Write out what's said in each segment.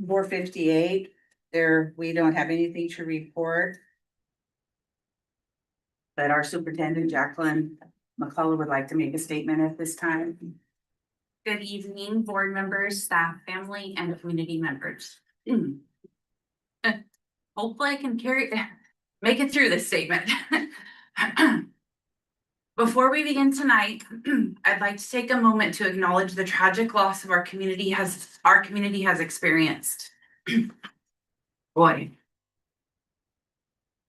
4:58, we don't have anything to report. But our superintendent, Jacqueline McCullough, would like to make a statement at this time. Good evening, board members, staff, family, and community members. Hopefully I can make it through this statement. Before we begin tonight, I'd like to take a moment to acknowledge the tragic loss of our community has experienced. Boy.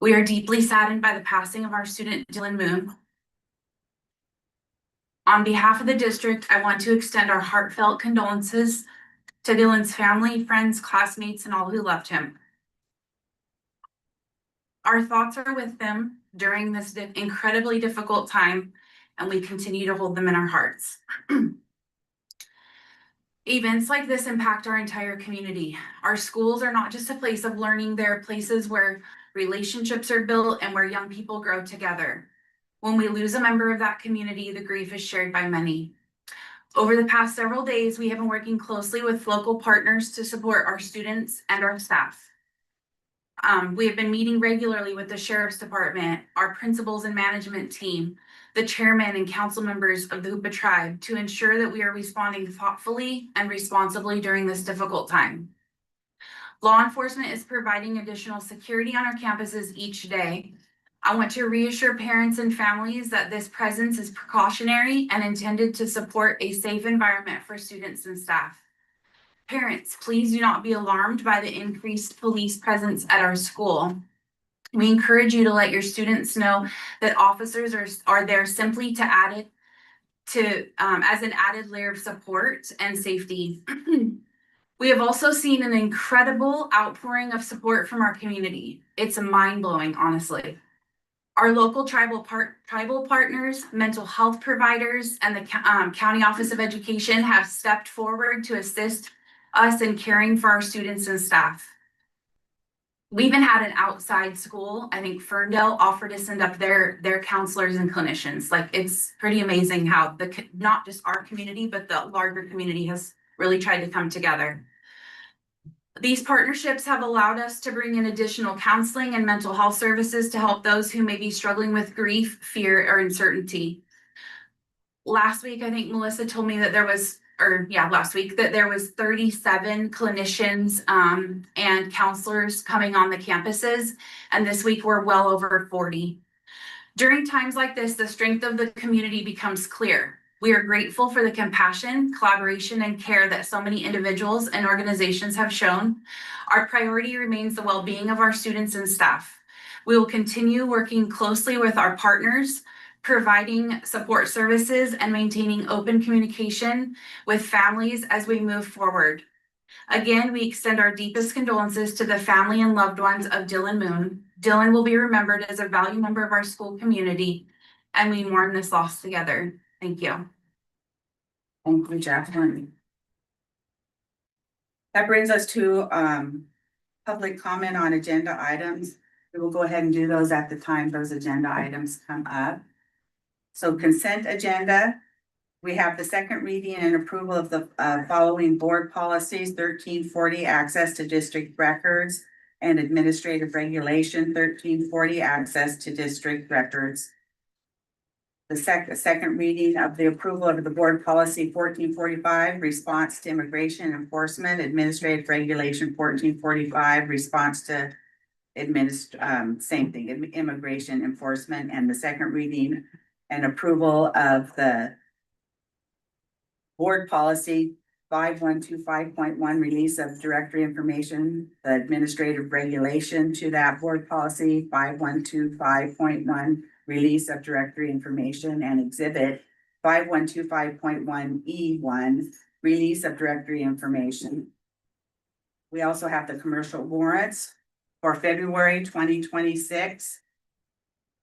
We are deeply saddened by the passing of our student Dylan Moon. On behalf of the district, I want to extend our heartfelt condolences to Dylan's family, friends, classmates, and all who loved him. Our thoughts are with them during this incredibly difficult time, and we continue to hold them in our hearts. Events like this impact our entire community. Our schools are not just a place of learning, they're places where relationships are built and where young people grow together. When we lose a member of that community, the grief is shared by many. Over the past several days, we have been working closely with local partners to support our students and our staff. We have been meeting regularly with the Sheriff's Department, our principals and management team, the chairman and council members of the Hoopa tribe to ensure that we are responding thoughtfully and responsibly during this difficult time. Law enforcement is providing additional security on our campuses each day. I want to reassure parents and families that this presence is precautionary and intended to support a safe environment for students and staff. Parents, please do not be alarmed by the increased police presence at our school. We encourage you to let your students know that officers are there simply to add it as an added layer of support and safety. We have also seen an incredible outpouring of support from our community. It's mind-blowing, honestly. Our local tribal partners, mental health providers, and the County Office of Education have stepped forward to assist us in caring for our students and staff. We even had an outside school, I think Ferndale, offered to send up their counselors and clinicians. Like, it's pretty amazing how not just our community, but the larger community has really tried to come together. These partnerships have allowed us to bring in additional counseling and mental health services to help those who may be struggling with grief, fear, or uncertainty. Last week, I think Melissa told me that last week that there was 37 clinicians and counselors coming on the campuses, and this week we're well over 40. During times like this, the strength of the community becomes clear. We are grateful for the compassion, collaboration, and care that so many individuals and organizations have shown. Our priority remains the well-being of our students and staff. We will continue working closely with our partners, providing support services and maintaining open communication with families as we move forward. Again, we extend our deepest condolences to the family and loved ones of Dylan Moon. Dylan will be remembered as a valued member of our school community, and we mourn this loss together. Thank you. Thank you, Jacqueline. That brings us to public comment on agenda items. We will go ahead and do those at the time those agenda items come up. So consent agenda, we have the second reading and approval of the following board policies: 1340, access to district records, and administrative regulation 1340, access to district records. The second reading of the approval of the board policy 1445, response to immigration enforcement, administrative regulation 1445, response to same thing, immigration enforcement, and the second reading and approval of the board policy 5125.1, release of directory information, the administrative regulation to that board policy 5125.1, release of directory information, and exhibit 5125.1E1, release of directory information. We also have the commercial warrants for February 2026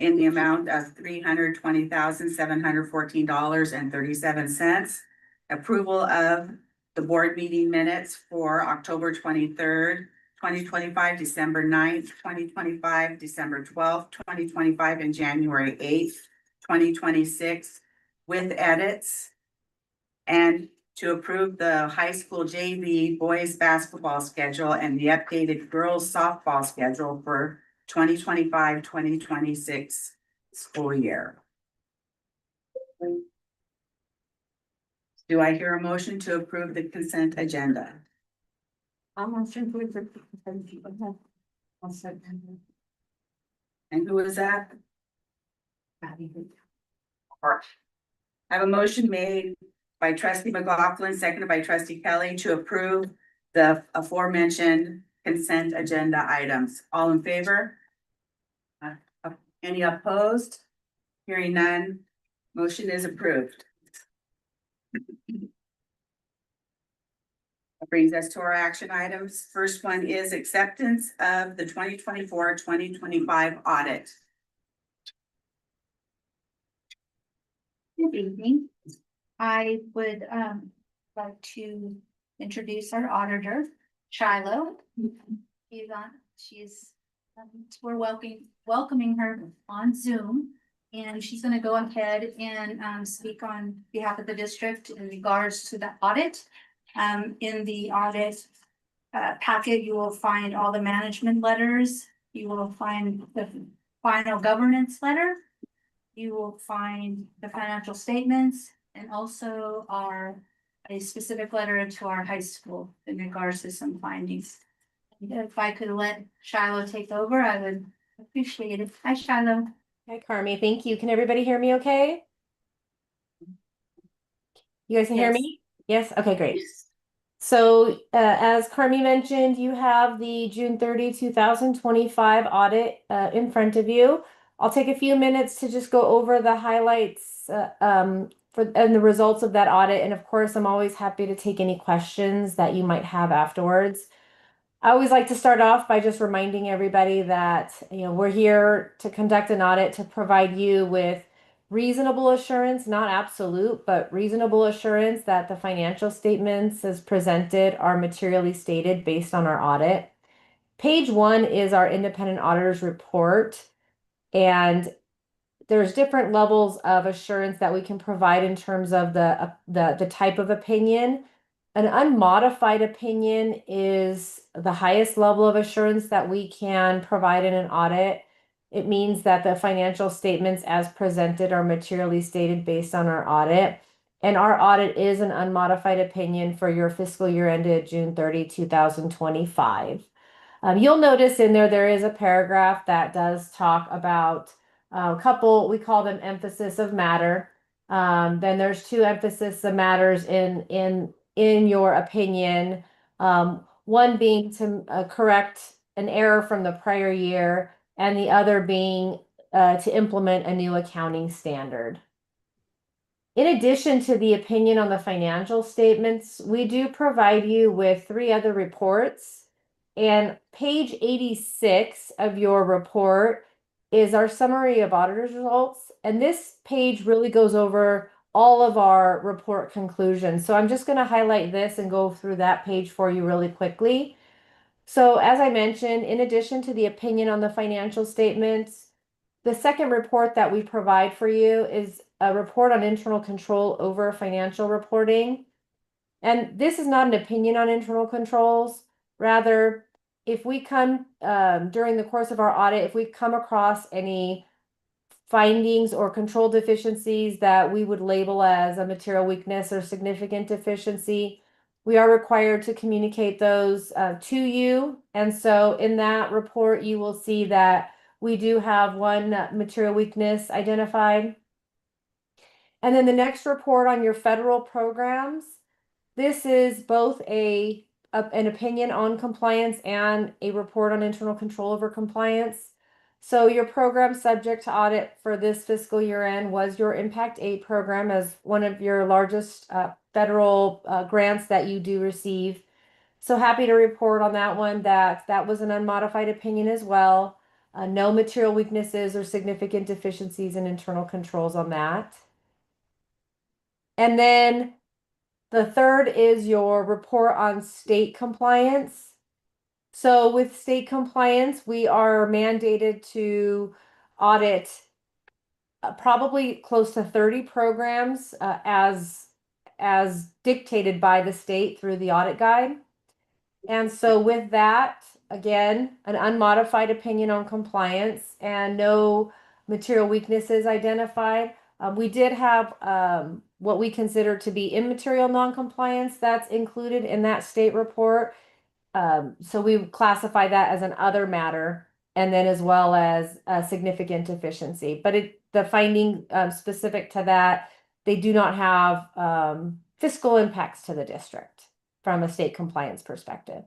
in the amount of $320,714.37. Approval of the board meeting minutes for October 23rd, 2025, December 9th, 2025, December 12th, 2025, and January 8th, 2026, with edits. And to approve the high school JV boys basketball schedule and the updated girls softball schedule for 2025-2026 school year. Do I hear a motion to approve the consent agenda? I'll motion to approve the consent agenda. I'll second. And who is that? Patty. I have a motion made by trustee McLaughlin, seconded by trustee Kelly to approve the aforementioned consent agenda items. All in favor? Any opposed? Hearing none, motion is approved. That brings us to our action items. First one is acceptance of the 2024-2025 audit. Good evening. I would like to introduce our auditor, Shiloh. We're welcoming her on Zoom. And she's gonna go ahead and speak on behalf of the district in regards to the audit. In the audit packet, you will find all the management letters. You will find the final governance letter. You will find the financial statements and also a specific letter to our high school in regards to some findings. If I could let Shiloh take over, I would appreciate it. Hi, Shiloh. Hi, Carmi. Thank you. Can everybody hear me okay? You guys can hear Yes. me? Yes? Okay, great. So as Carmi mentioned, you have the June 30, 2025 audit in front of you. I'll take a few minutes to just go over the highlights and the results of that audit. And of course, I'm always happy to take any questions that you might have afterwards. I always like to start off by just reminding everybody that, we're here to conduct an audit to provide you with reasonable assurance, not absolute, but reasonable assurance that the financial statements as presented are materially stated based on our audit. Page 1 is our independent auditor's report, and there's different levels of assurance that we can provide in terms of the type of opinion. An unmodified opinion is the highest level of assurance that we can provide in an audit. It means that the financial statements as presented are materially stated based on our audit. And our audit is an unmodified opinion for your fiscal year ended June 30, 2025. You'll notice in there is a paragraph that does talk about a couple, we call them emphasis of matter. Then there's 2 emphasis of matters in your opinion. One being to correct an error from the prior year, and the other being to implement a new accounting standard. In addition to the opinion on the financial statements, we do provide you with 3 other reports. And page 86 of your report is our summary of auditor's results. And this page really goes over all of our report conclusions. So I'm just going to highlight this and go through that page for you really quickly. So as I mentioned, in addition to the opinion on the financial statements, the second report that we provide for you is a report on internal control over financial reporting. And this is not an opinion on internal controls. Rather, if we come during the course of our audit, if we come across any findings or control deficiencies that we would label as a material weakness or significant deficiency, we are required to communicate those to you. And so in that report, you will see that we do have one material weakness identified. And then the next report on your federal programs, this is both an opinion on compliance and a report on internal control over compliance. So your program subject to audit for this fiscal year end was your Impact 8 program as one of your largest federal grants that you do receive. So happy to report on that one that was an unmodified opinion as well. No material weaknesses or significant deficiencies in internal controls on that. And then the third is your report on state compliance. So with state compliance, we are mandated to audit probably close to 30 programs as as dictated by the state through the audit guide. And so with that, again, an unmodified opinion on compliance and no material weaknesses identified. We did have what we consider to be immaterial noncompliance that's included in that state report. So we classify that as an other matter, and then as well as a significant deficiency. But the finding specific to that, they do not have fiscal impacts to the district from a state compliance perspective.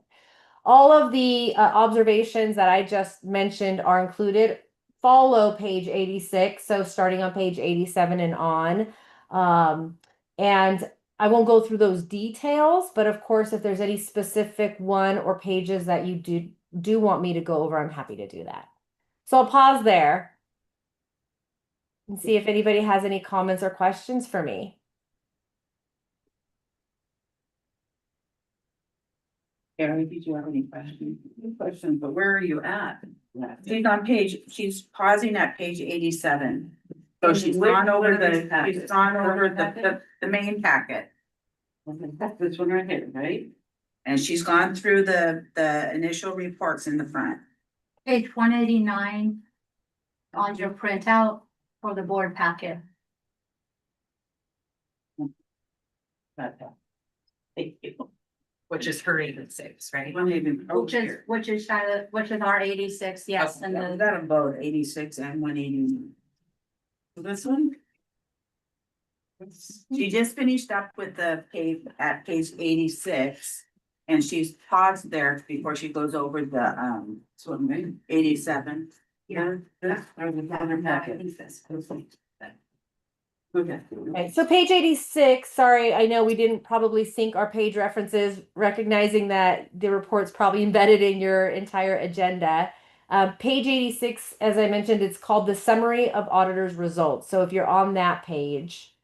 All of the observations that I just mentioned are included. Follow page 86, so starting on page 87 and on. And I won't go through those details, but of course, if there's any specific one or pages that you do want me to go over, I'm happy to do that. So I'll pause there and see if anybody has any comments or questions for me. Gary, did you have any questions? No questions, but where are you at? She's pausing at page 87. So she's gone over the main packet. That's this one right here, right? And she's gone through the initial reports in the front. Page 189 on your printout for the board packet. Thank you. Which is her 86, right? One even. Which is our 86, yes, and We the got them both, 86 and 180. This one? She just finished up with the page at page 86. And she's paused there before she goes over the This one, right? 87. Yeah. That's part of the other packet. Okay. Okay, so page 86, sorry, I know we didn't probably sync our page references, recognizing that the report's probably embedded in your entire agenda. Page 86, as I mentioned, it's called the Summary of Auditor's Results. So if you're on that page,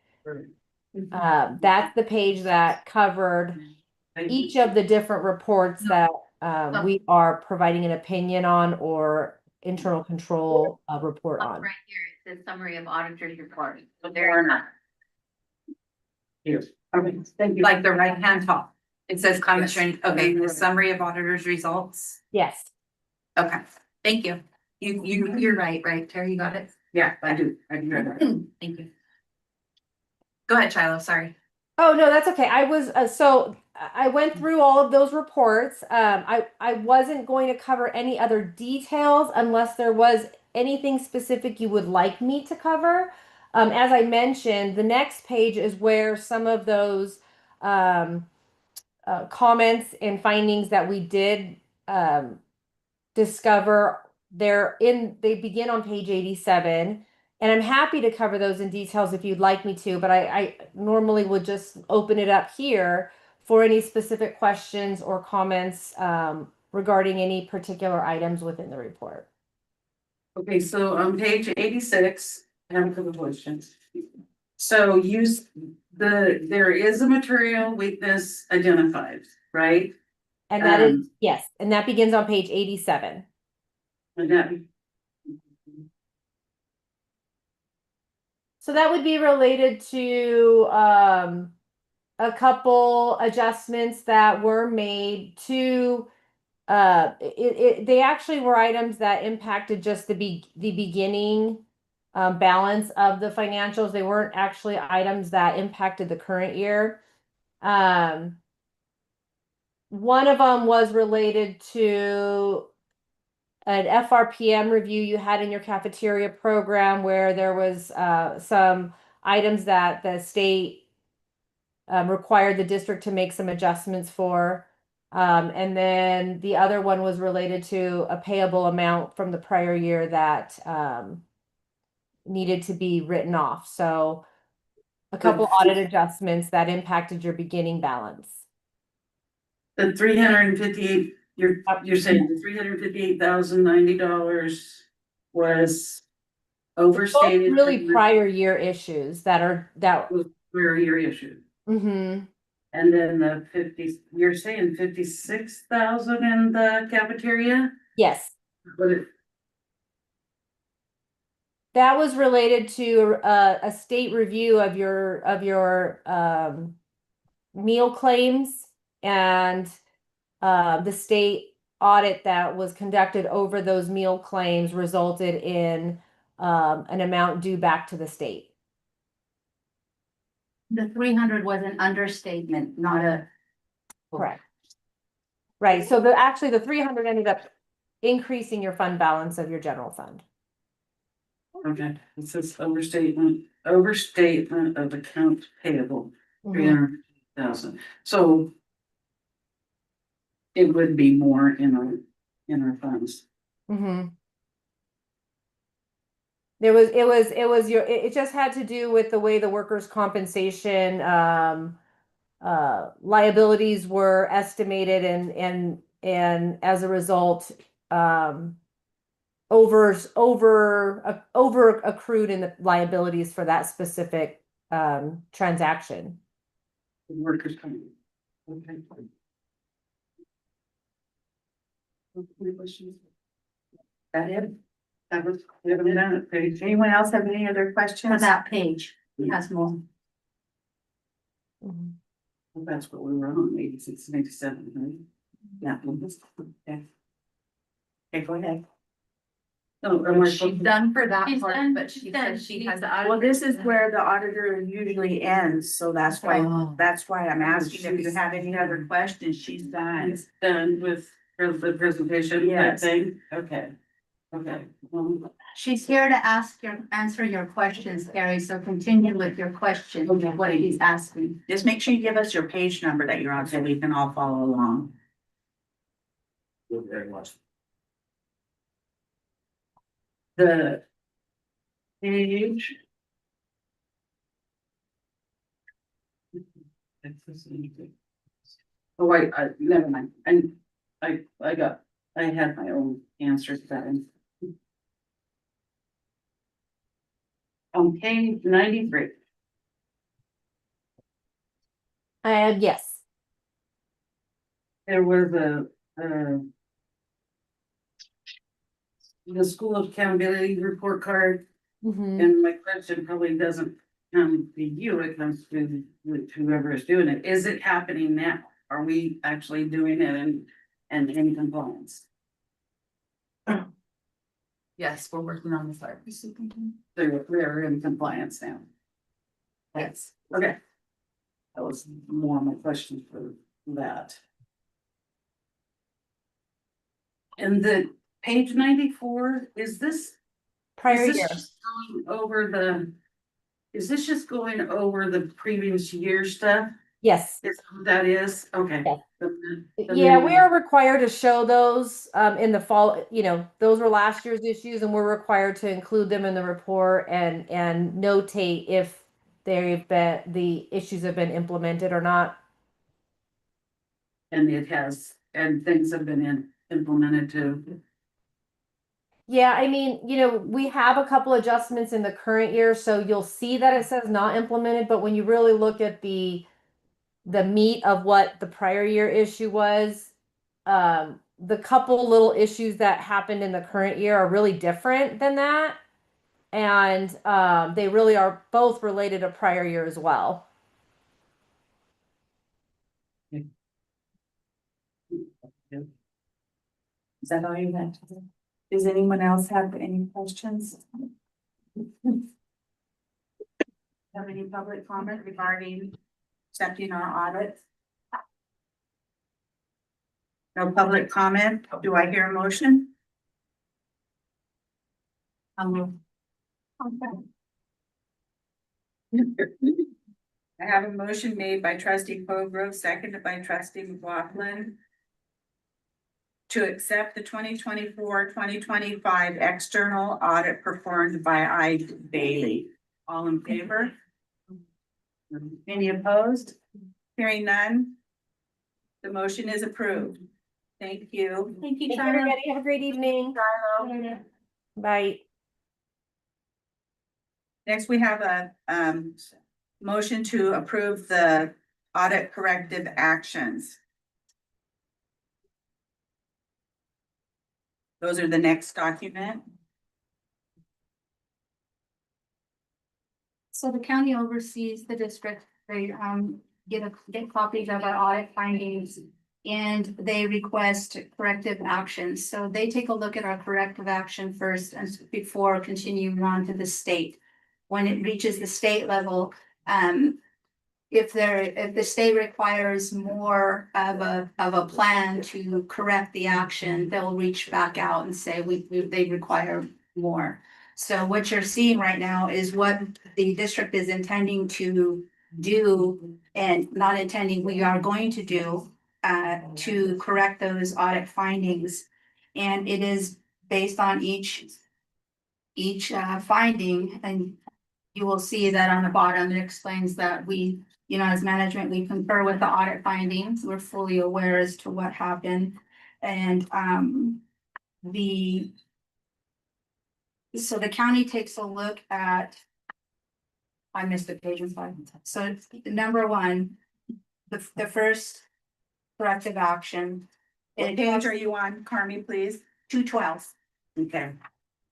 that's the page that covered each of the different reports that we are providing an opinion on or internal control report on. right here, it's the summary of auditor's report. So Or not. Here. Okay, thank you. Like the right hand top. It says comments, okay, the summary of auditors results. Yes. Okay, thank you. You're right, Terry, you got it? Yeah, I do hear that. Thank you. Go ahead, Shiloh, sorry. Oh, no, that's okay. I was, so I went through all of those reports. I wasn't going to cover any other details unless there was anything specific you would like me to cover. As I mentioned, the next page is where some of those comments and findings that we did discover, they begin on page 87. And I'm happy to cover those in details if you'd like me to, but I normally would just open it up here for any specific questions or comments regarding any particular items within the report. Okay, so on page 86, I have a couple of questions. So there is a material weakness identified, right? And that is, yes, and that begins on page 87. And that, So that would be related to a couple adjustments that were made to they actually were items that impacted just the beginning balance of the financials. They weren't actually items that impacted the current year. One of them was related to an FRPM review you had in your cafeteria program where there was some items that the state required the district to make some adjustments for. And then the other one was related to a payable amount from the prior year that needed to be written off. So a couple audit adjustments that impacted your beginning balance. the 358, you're saying the $358,090 was Both overstated. really prior year issues that Where your issue. mm-hmm. And then you're saying 56,000 in the cafeteria? Yes. But That was related to a state review of your meal claims and the state audit that was conducted over those meal claims resulted in an amount due back to the state. The 300 was an understatement, not a. Correct. Right, so actually the 300 ended up increasing your fund balance of your general fund. Okay, it says overstatement of accounts payable, 300,000, so. It would be more in our funds. Mm-hmm. It just had to do with the way the workers' compensation liabilities were estimated and as a result over accrued in the liabilities for that specific transaction. Workers coming. Okay. Any questions? That it? That was, we haven't done it, page. Anyone else have any other For questions? that page, it has more. Mhm. Well, that's what we were on, 86 and 87, right? Yeah. Okay. Okay, go ahead. Oh, am I She's supposed to- done for that She's part, done- but she's she done. said she has. Well, this is where the auditor usually ends, so that's why I'm asking if you have any other questions. She's done. It's done with the presentation, that Yes. thing? Okay. Okay. She's here to answer your questions, Carrie, so continue with your questions, Okay. what he's asking. Just make sure you give us your page number that you're on so we can all follow along. Thank you very much. The page. Oh, wait, never mind, and I had my own answer to that. On page 93, Yes. there was the school accountability report card, Mhm. and my question probably doesn't come to you, it comes to whoever is doing it. Is it happening now? Are we actually doing it and in compliance? Yes, we're working on the fire. They're in compliance now. Yes. Okay. That was more my question for that. And the page 94, is this? Prior is this year. just going over is this just going over the previous year stuff? Yes. Is that what that is? Okay. Yes. The Yeah, new- we are required to show those in the fall, those were last year's issues and we're required to include them in the report and notate if the issues have been implemented or not. And it has, and things have been implemented too. Yeah, I mean, we have a couple adjustments in the current year, so you'll see that it says not implemented, but when you really look at the meat of what the prior year issue was, the couple little issues that happened in the current year are really different than that. And they really are both related to prior year as well. Is that all you had? Does anyone else have any questions? Have any public comment regarding accepting our audit? No public comment. Do I hear a motion? I have a motion made by trustee Colgrove, seconded by trustee McLaughlin, to accept the 2024-2025 external audit performed by I. Bailey. All in favor? Any opposed? Hearing none. The motion is approved. Thank you. Thank you, Thank you, Tyler. everybody. Have a great evening. Bye. Next, we have a motion to approve the audit corrective actions. Those are the next document. So the county oversees the district. They get copies of our audit findings. And they request corrective actions. So they take a look at our corrective action first and before continuing on to the state. When it reaches the state level, if the state requires more of a plan to correct the action, they'll reach back out and say they require more. So what you're seeing right now is what the district is intending to do, and not intending, we are going to do to correct those audit findings. And it is based on each finding, and you will see that on the bottom, it explains that we, as management, we concur with the audit findings. We're fully aware as to what happened. And so the county takes a look at, I missed the page, I'm sorry. So number one, the first corrective action. What page are you on, Carmi, please? 212. Okay,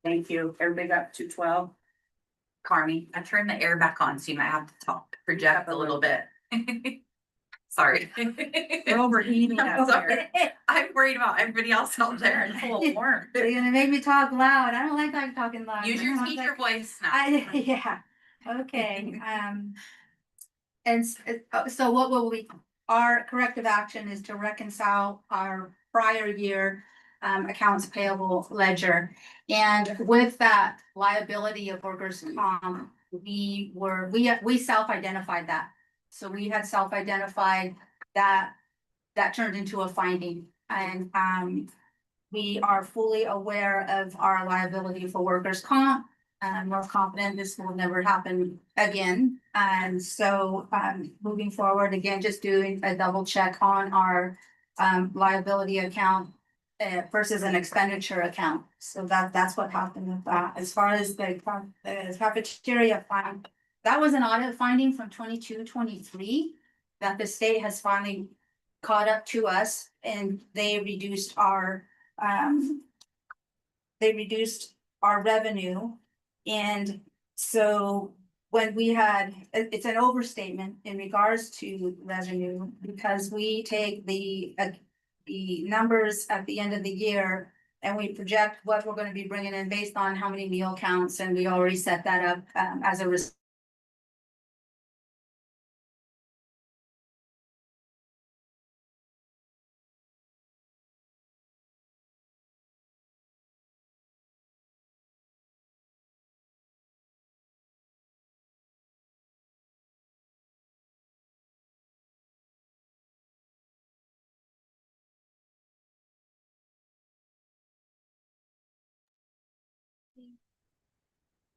thank you. Everybody got 212? Carmi, I turned the air back on, so you might have to project a little bit. Sorry. We're overheating I'm up sorry. here. I'm worried about everybody else out there and full of warmth. You're gonna make me talk loud. I don't like talking loud. Use your I don't teacher like- voice now. Yeah, okay, and so what will our corrective action is to reconcile our prior year accounts payable ledger. And with that liability of workers' comp, we self-identified that. So we had self-identified that turned into a finding. And we are fully aware of our liability for workers' comp. We're confident this will never happen again. And so moving forward, again, just doing a double check on our liability account versus an expenditure account. So that's what happened with that. As far as the cafeteria fund, that was an audit finding from 22-23 that the state has finally caught up to us, and they reduced our revenue. And so when we had, it's an overstatement in regards to revenue, because we take the numbers at the end of the year and we project what we're gonna be bringing in based on how many meal counts, and we already set that up as a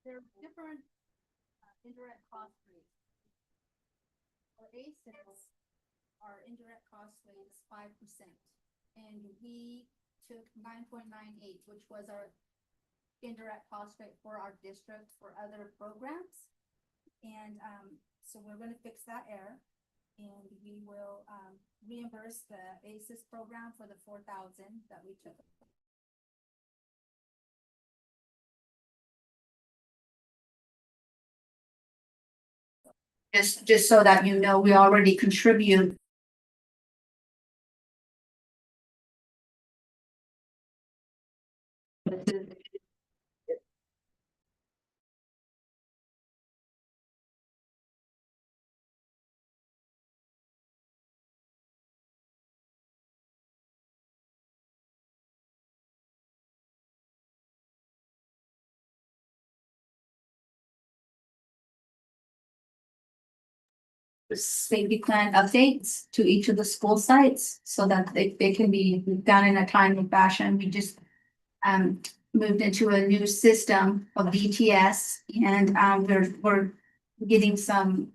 there are different indirect cost rates. For A6, our indirect cost rate is 5%. And we took 9.98, which was our indirect cost rate for our district for other programs. And so we're gonna fix that error. And we will reimburse the ACES program for the 4,000 that we took. Just so that you know, we already contribute. Safety plan updates to each of the school sites so that they can be done in a timely fashion. We just moved into a new system of DTS, and we're getting some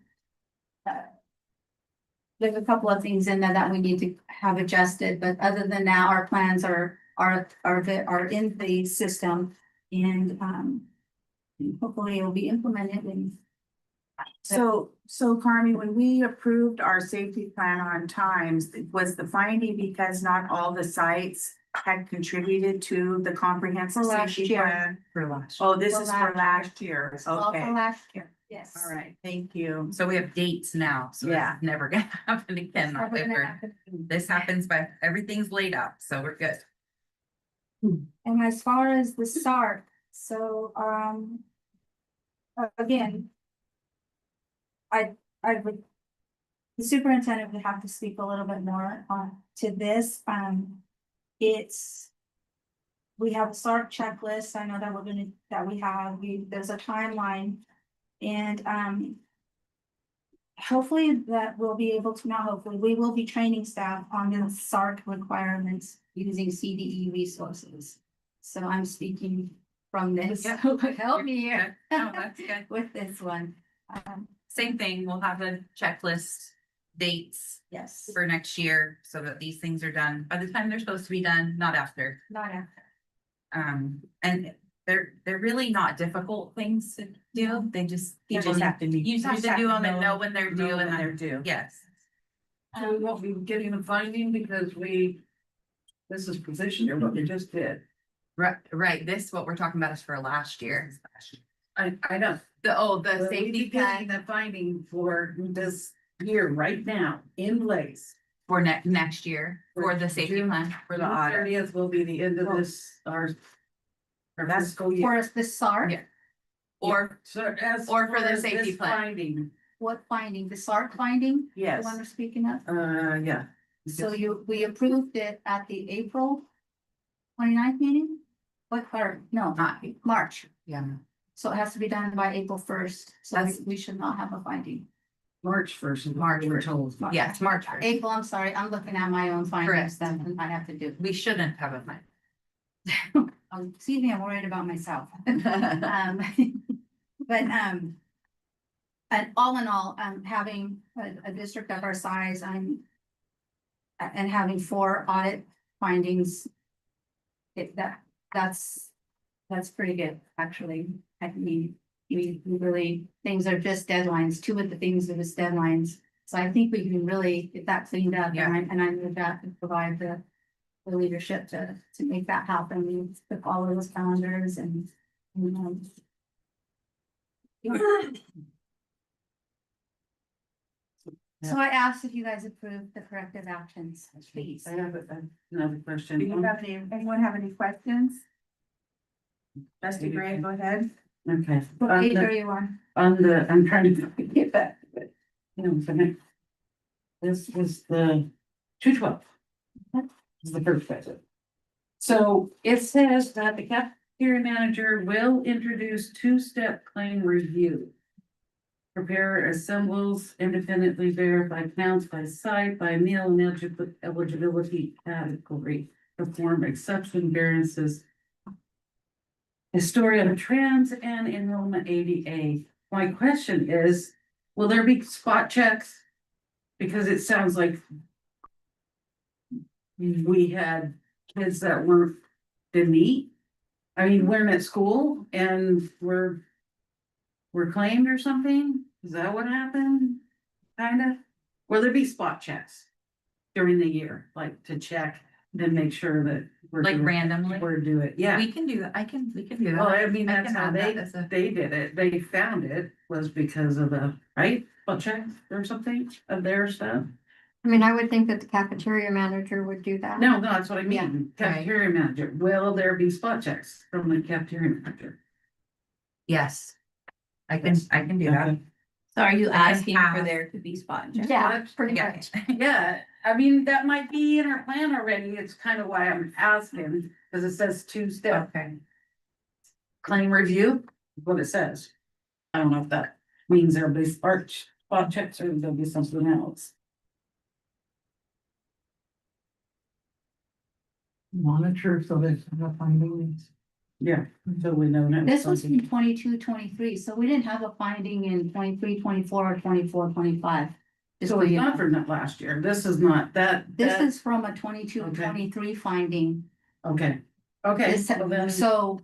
there's a couple of things in there that we need to have adjusted, but other than that, our plans are in the system, and hopefully it will be implemented. And So Carmi, when we approved our safety plan on times, was the finding because not all the sites had contributed to the comprehensive For last safety year. plan? For last. Oh, this For is for last last year, all okay. for last year. Yes. All right, thank you. So we have dates now, so Yeah. it's never gonna happen again. Never If gonna we're- happen. This happens, but everything's laid out, so we're good. And as far as the SART, so, again. I would. The superintendent would have to speak a little bit more on to this, it's. We have a SART checklist, I know that there's a timeline, and, hopefully that we'll be able to, not hopefully, we will be training staff on the SART requirements using CDE resources. So I'm speaking from this, Yep. help me here. No, that's good. With this one, Same thing, we'll have a checklist, dates yes, for next year, so that these things are done by the time they're supposed to be done, not after. not after. And they're really not difficult things to do, they just. You just have to be. You just have to do them and know when they're due and they're then, due. yes. So we won't be getting a finding because this is position or what we just did. Right, this, what we're talking about is for last year. I know. The But we'd be safety getting plan the finding for this year right now in place. for next year, for the safety June- plan. For the audit. 30th will be the end of this, our That's- fiscal year. For the SART, Yeah. Or, So as or for the far as safety this plan. Finding, what finding, the SART finding, the Yes. one we're speaking of? yeah. So we approved it at the April 29th meeting? What, or, no, not, March, yeah, so it has to be done by April 1st, so That's- we should not have a finding. March first. March we're 1st. told. yes, March first. April, I'm sorry, I'm looking at my own findings Correct. that I have to do. We shouldn't have a plan. Excuse me, I'm worried about myself. But, and all in all, having a district of our size, and having 4 audit findings. That's pretty good, actually. I mean, we really, things are just deadlines, 2 of the things are just deadlines. So I think we can really get that cleaned up, Yeah. and I need that to provide the leadership to make that happen, we took all of those calendars and. So I asked if you guys approve the corrective actions, please. I have another question. Do you have anyone have any questions? Trustee Gray, go ahead. Okay. What On page the- are you on? I'm trying to get back, but, for next. This was the 212. This is the first budget. So it says that the cafeteria manager will introduce 2-step claim review. Prepare assembles, independently verify counts by site, by meal and eligibility category, perform exception variances. Historian of trends and enrollment ADA. My question is, will there be spot checks? Because it sounds like. We had kids that didn't eat. I mean, weren't at school and were claimed or something? Is that what happened? Kinda? Will there be spot checks? During the year, like to check, then make sure that. we're Like doing- randomly? We're do it, yeah. We can do that, we can do that. Well, I mean, I that's can how add that as a- they did it. They found it was because of the, right? Spot check or something of their stuff. I mean, I would think that the cafeteria manager would do that. No, that's what I Yeah, mean. Cafeteria manager. Will there be spot checks from the cafeteria manager? Yes. I can do that. Okay. So are you I can asking for have- there to be spot checks? Yeah, pretty Yeah. much. Yeah, I mean, that might be in our plan already. It's kind of why I'm asking, because it says 2-step Okay. claim review, is what it says. I don't know if that means there'll be spot checks or there'll be something else. Monitor so there's no findings. Yeah, so we know. now This was something. from 22-23, so we didn't have a finding in 23-24 or 24-25. So it's not for not last year. This is not that. This that- is from a 22-23 finding. Okay, okay. This- well then- So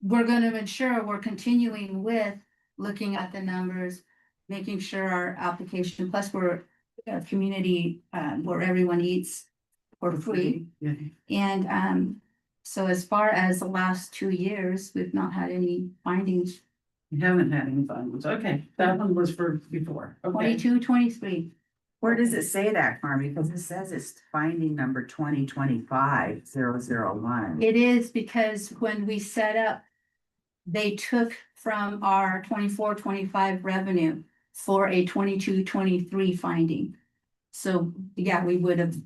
we're gonna ensure we're continuing with looking at the numbers, making sure our application, plus we're a community where everyone eats for free. Yeah. And so as far as the last 2 years, we've not had any findings We haven't had any fun ones. Okay, that one was for before. Okay. 22, 23. Where does it say that, Carmen? Because it says it's finding number 2025-001. It is because when we set up, they took from our 24, 25 revenue for a 22, 23 finding. So, yeah, we would have. So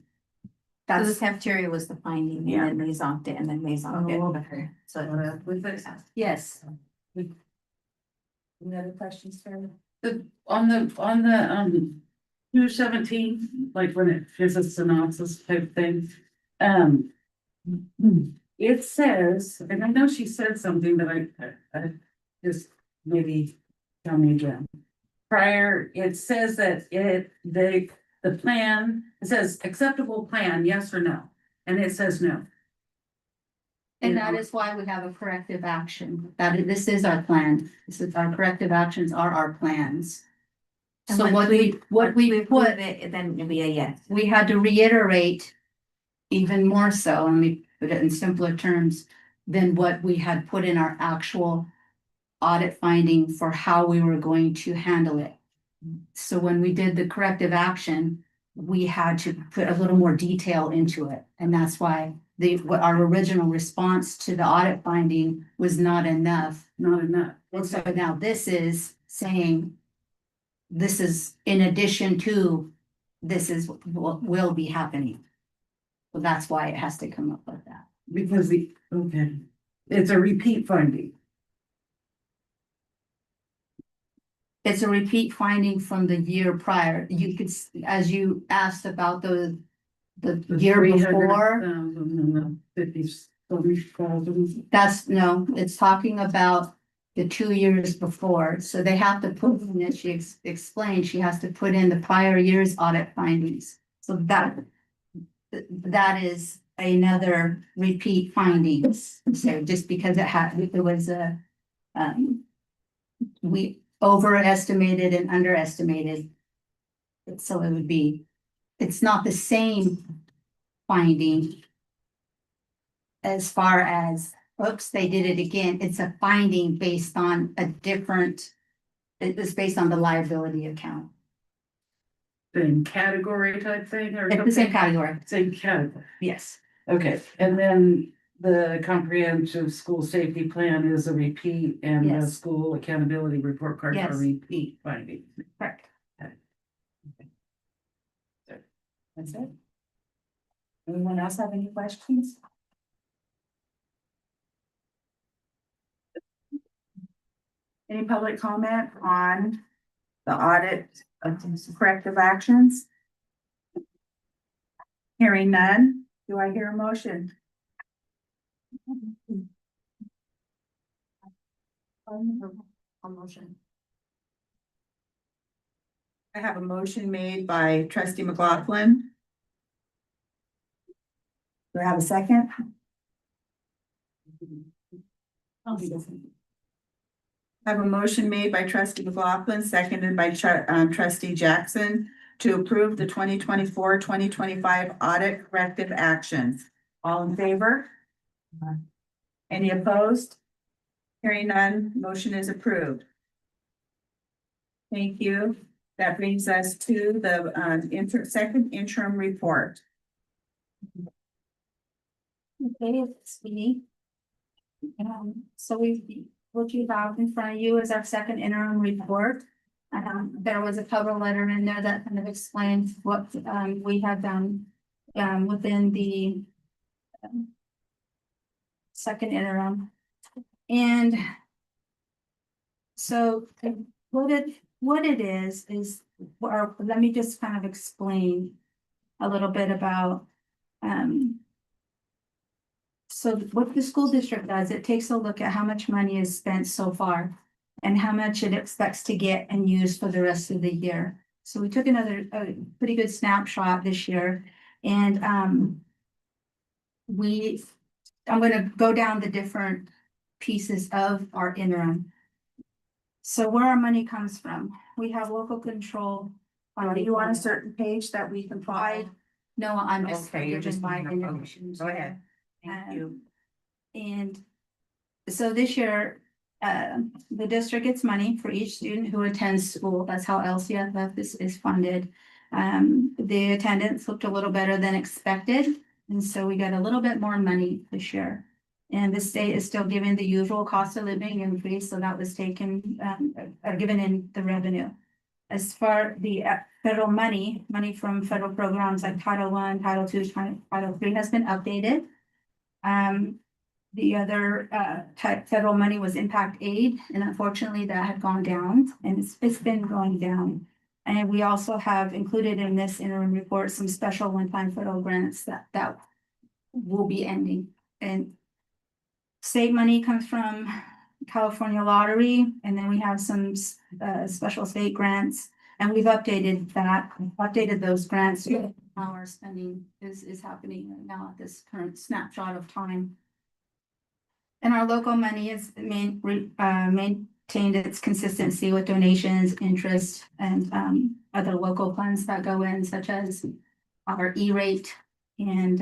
the That's, cafeteria was the finding, Yeah. and then they zonked it, and then they zonked Oh, it. okay. So. With this, yes. Any other questions, Carmen? on the 217, like when it gives a synopsis type thing. Um. It says, and I know she said something, but I just maybe tell me again. Prior, it says that the plan, it says acceptable plan, yes or no, and it says no. And that is why we have a corrective action. This is our plan. This is our corrective actions are our plans. And So once what we approve put, it, then it'll be a yes. we had to reiterate even more so, and we put it in simpler terms than what we had put in our actual audit finding for how we were going to handle it. So when we did the corrective action, we had to put a little more detail into it. And that's why what our original response to the audit finding was not enough. Not enough. And so now this is saying, this is in addition to, this is what will be happening. So that's why it has to come up with that. Because okay, it's a repeat finding. It's a repeat finding from the year prior. You could, as you asked about the year before, 50,000. that's, no, it's talking about the 2 years before. So they have to put, in as she explained, she has to put in the prior year's audit findings. So that is another repeat findings. So just because it was a, we overestimated and underestimated. So it would be, it's not the same finding as far as, oops, they did it again. It's a finding based on a different, it was based on the liability account. Same category type thing or It's something? the same category. Same category. Yes. Okay, and then the comprehensive school safety plan is a repeat and the Yes. school accountability report cards are Yes. repeat finding. Correct. That's it. Anyone else have any questions? Any public comment on the audit of corrective actions? Hearing none, do I hear a motion? A motion. I have a motion made by trustee McLaughlin. Do I have a second? I have a motion made by trustee McLaughlin, seconded by trustee Jackson to approve the 2024-2025 audit corrective actions. All in favor? Any opposed? Hearing none, motion is approved. Thank you. That brings us to the second interim report. Okay, it's me. So what you have in front of you is our second interim report. There was a cover letter in there that kind of explains what, we have done, within the second interim. And so what it is, or let me just kind of explain a little bit about, so what the school district does, it takes a look at how much money is spent so far and how much it expects to get and use for the rest of the year. So we took a pretty good snapshot this year, and I'm gonna go down the different pieces of our interim. So where our money comes from, we have local control. Are you on a certain page that we can provide? No, I'm just. Okay, you're just my okay, information. go ahead. Thank you. And so this year, the district gets money for each student who attends school. That's how LCFF is funded. The attendance looked a little better than expected, and so we got a little bit more money this year. And the state is still giving the usual cost of living increase, so that was taken, given in the revenue. As far the federal money from federal programs like Title I, Title II, Title III has been updated. The other federal money was impact aid, and unfortunately that had gone down, and it's been going down. And we also have included in this interim report some special one-time federal grants that will be ending. And state money comes from California Lottery, and then we have some special state grants, and we've updated those grants. How our spending is happening right now at this current snapshot of time. And our local money is maintained its consistency with donations, interest, and other local funds that go in, such as our E-rate, and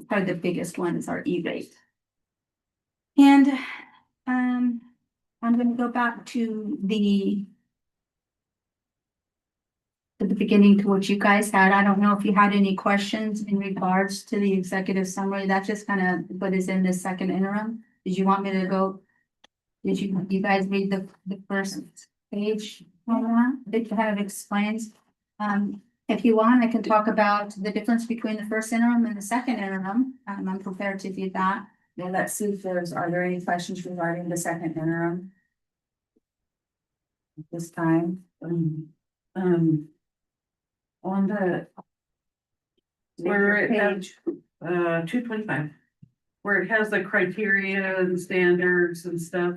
probably the biggest one is our E-rate. And I'm going to go back to the beginning to what you guys had. I don't know if you had any questions in regards to the executive summary. That's just kind of what is in this second interim. Did you want me to go? Did you guys read the first page on that? It kind of explains. If you want, I can talk about the difference between the first interim and the second interim. I'm prepared to do that. Yeah, let's see if are there any questions regarding the second interim? At this time. On the. Where it has, 225. Where it has the criteria and standards and stuff.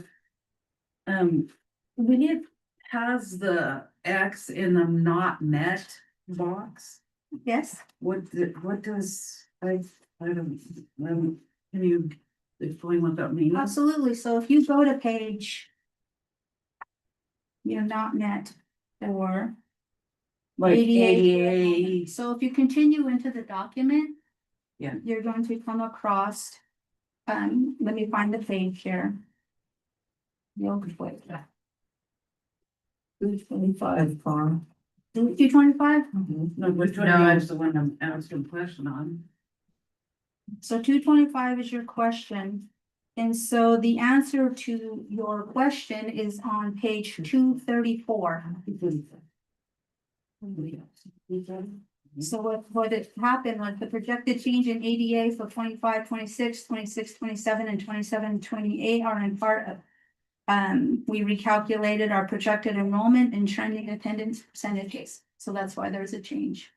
When it has the X in the not met box, Yes. what does, I don't, can you explain what that means? Absolutely. So if you go to page, you're not met or Like 88. 88. So if you continue into the document. Yeah. You're going to come across, let me find the page here. You'll wait. 225 farm. 225? No, which one No. is the one I'm asking question on? So 225 is your question. And so the answer to your question is on page 234. So what had happened was the projected change in ADA for 25, 26, 26, 27, and 27, 28 are in part of. We recalculated our projected enrollment and trending attendance percentages. So that's why there's a change.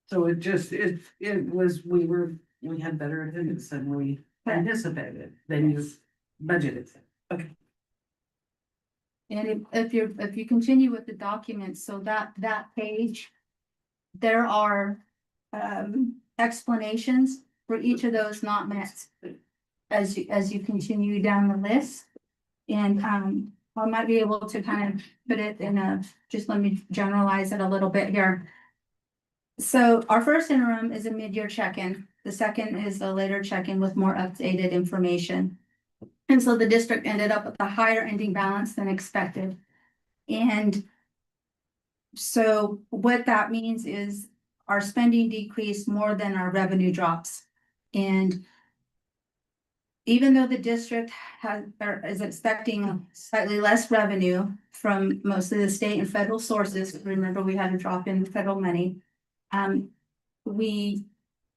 So it just, it was, we had better attendance than we anticipated, than you budgeted. Okay. And if you continue with the document, so that page, there are explanations for each of those not met as you continue down the list. And I might be able to kind of put it in just let me generalize it a little bit here. So our first interim is a mid-year check-in. The second is a later check-in with more updated information. And so the district ended up with a higher ending balance than expected. And so what that means is our spending decreased more than our revenue drops. And even though the district is expecting slightly less revenue from most of the state and federal sources, remember we had a drop in federal money. We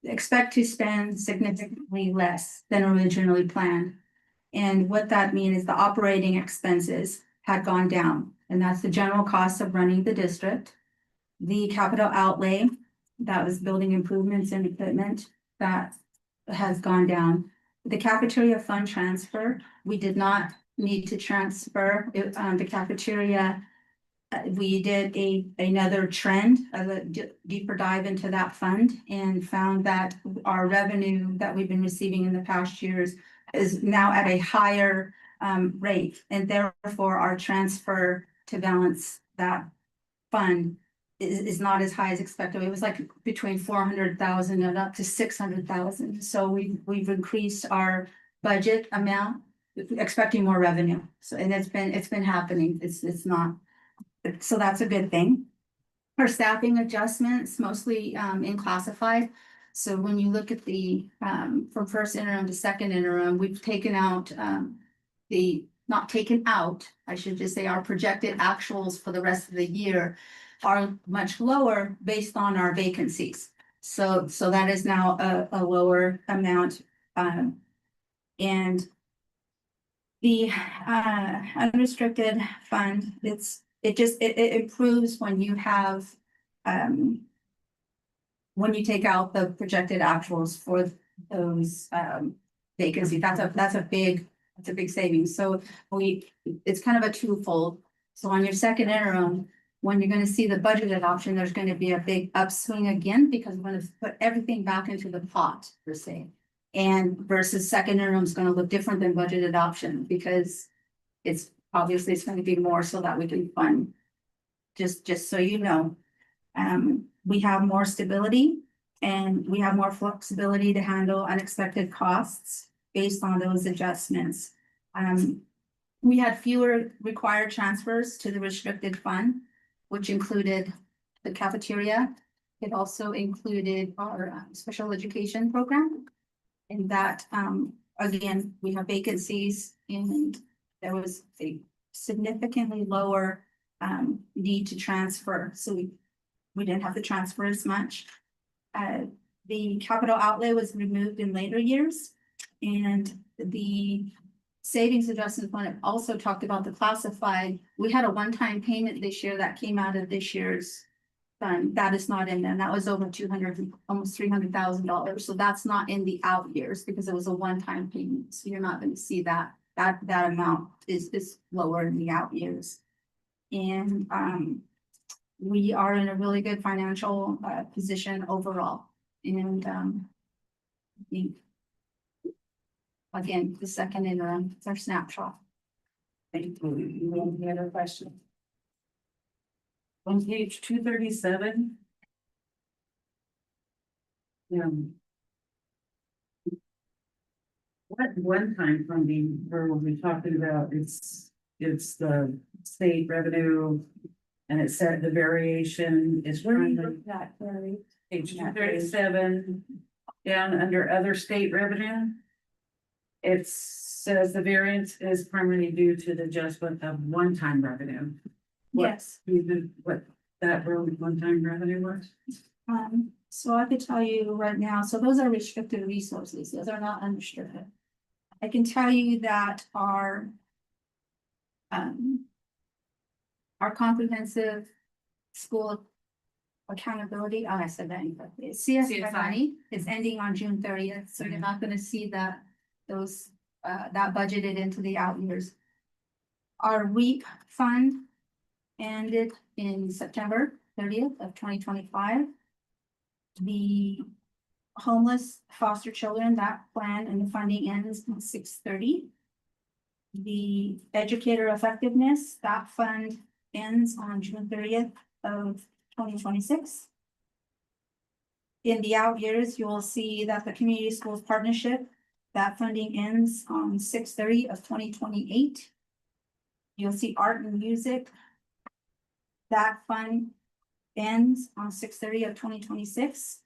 expect to spend significantly less than originally planned. And what that means is the operating expenses had gone down, and that's the general cost of running the district. The capital outlay, that was building improvements and equipment, that has gone down. The cafeteria fund transfer, we did not need to transfer it, the cafeteria. We did another trend, a deeper dive into that fund, and found that our revenue that we've been receiving in the past years is now at a higher rate, and therefore our transfer to balance that fund is not as high as expected. It was like between 400,000 and up to 600,000. So we've increased our budget amount expecting more revenue. So, and it's been happening. It's not, so that's a good thing. Our staffing adjustments mostly in classified. So when you look at the from first interim to second interim, we've taken out not taken out, I should just say, our projected actuals for the rest of the year are much lower based on our vacancies. So that is now a lower amount. And the unrestricted fund, it improves when you have when you take out the projected actuals for those vacancies. That's a big savings. So it's kind of a twofold. So on your second interim, when you're gonna see the budgeted option, there's gonna be a big upswing again, because we're gonna put everything back into the pot, per se. And versus second interim is gonna look different than budgeted option, because it's obviously it's gonna be more so that we can fund. Just so you know, we have more stability and we have more flexibility to handle unexpected costs based on those adjustments. We had fewer required transfers to the restricted fund, which included the cafeteria. It also included our special education program. And that, again, we have vacancies and there was a significantly lower need to transfer. So we didn't have to transfer as much. The capital outlay was removed in later years, and the savings adjustment fund also talked about the classified. We had a one-time payment this year that came out of this year's fund. That is not in there. That was over 200, almost $300,000. So that's not in the out years because it was a one-time payment. So you're not going to see that amount is lower in the out years. And we are in a really good financial position overall. And I think, again, the second interim, it's our snapshot. Thank you. Any other questions? On page 237. What one-time funding were we talking about? It's the state revenue. And it said the variation is from That very. page 237, down under other state revenue. It says the variance is primarily due to the adjustment of one-time revenue. Yes. What that one-time revenue was? So I could tell you right now, so those are restricted resources. Those are not unrestricted. I can tell you that our comprehensive school accountability, I said that incorrectly. CSI CSI. money is ending on June 30th, so you're not gonna see that that budgeted into the out years. Our REAP fund ended in September 30th of 2025. The homeless foster children, that plan and the funding ends on 6/30. The educator effectiveness, that fund ends on June 30th of 2026. In the out years, you will see that the community schools partnership, that funding ends on 6/30 of 2028. You'll see art and music. That fund ends on 6/30 of 2026.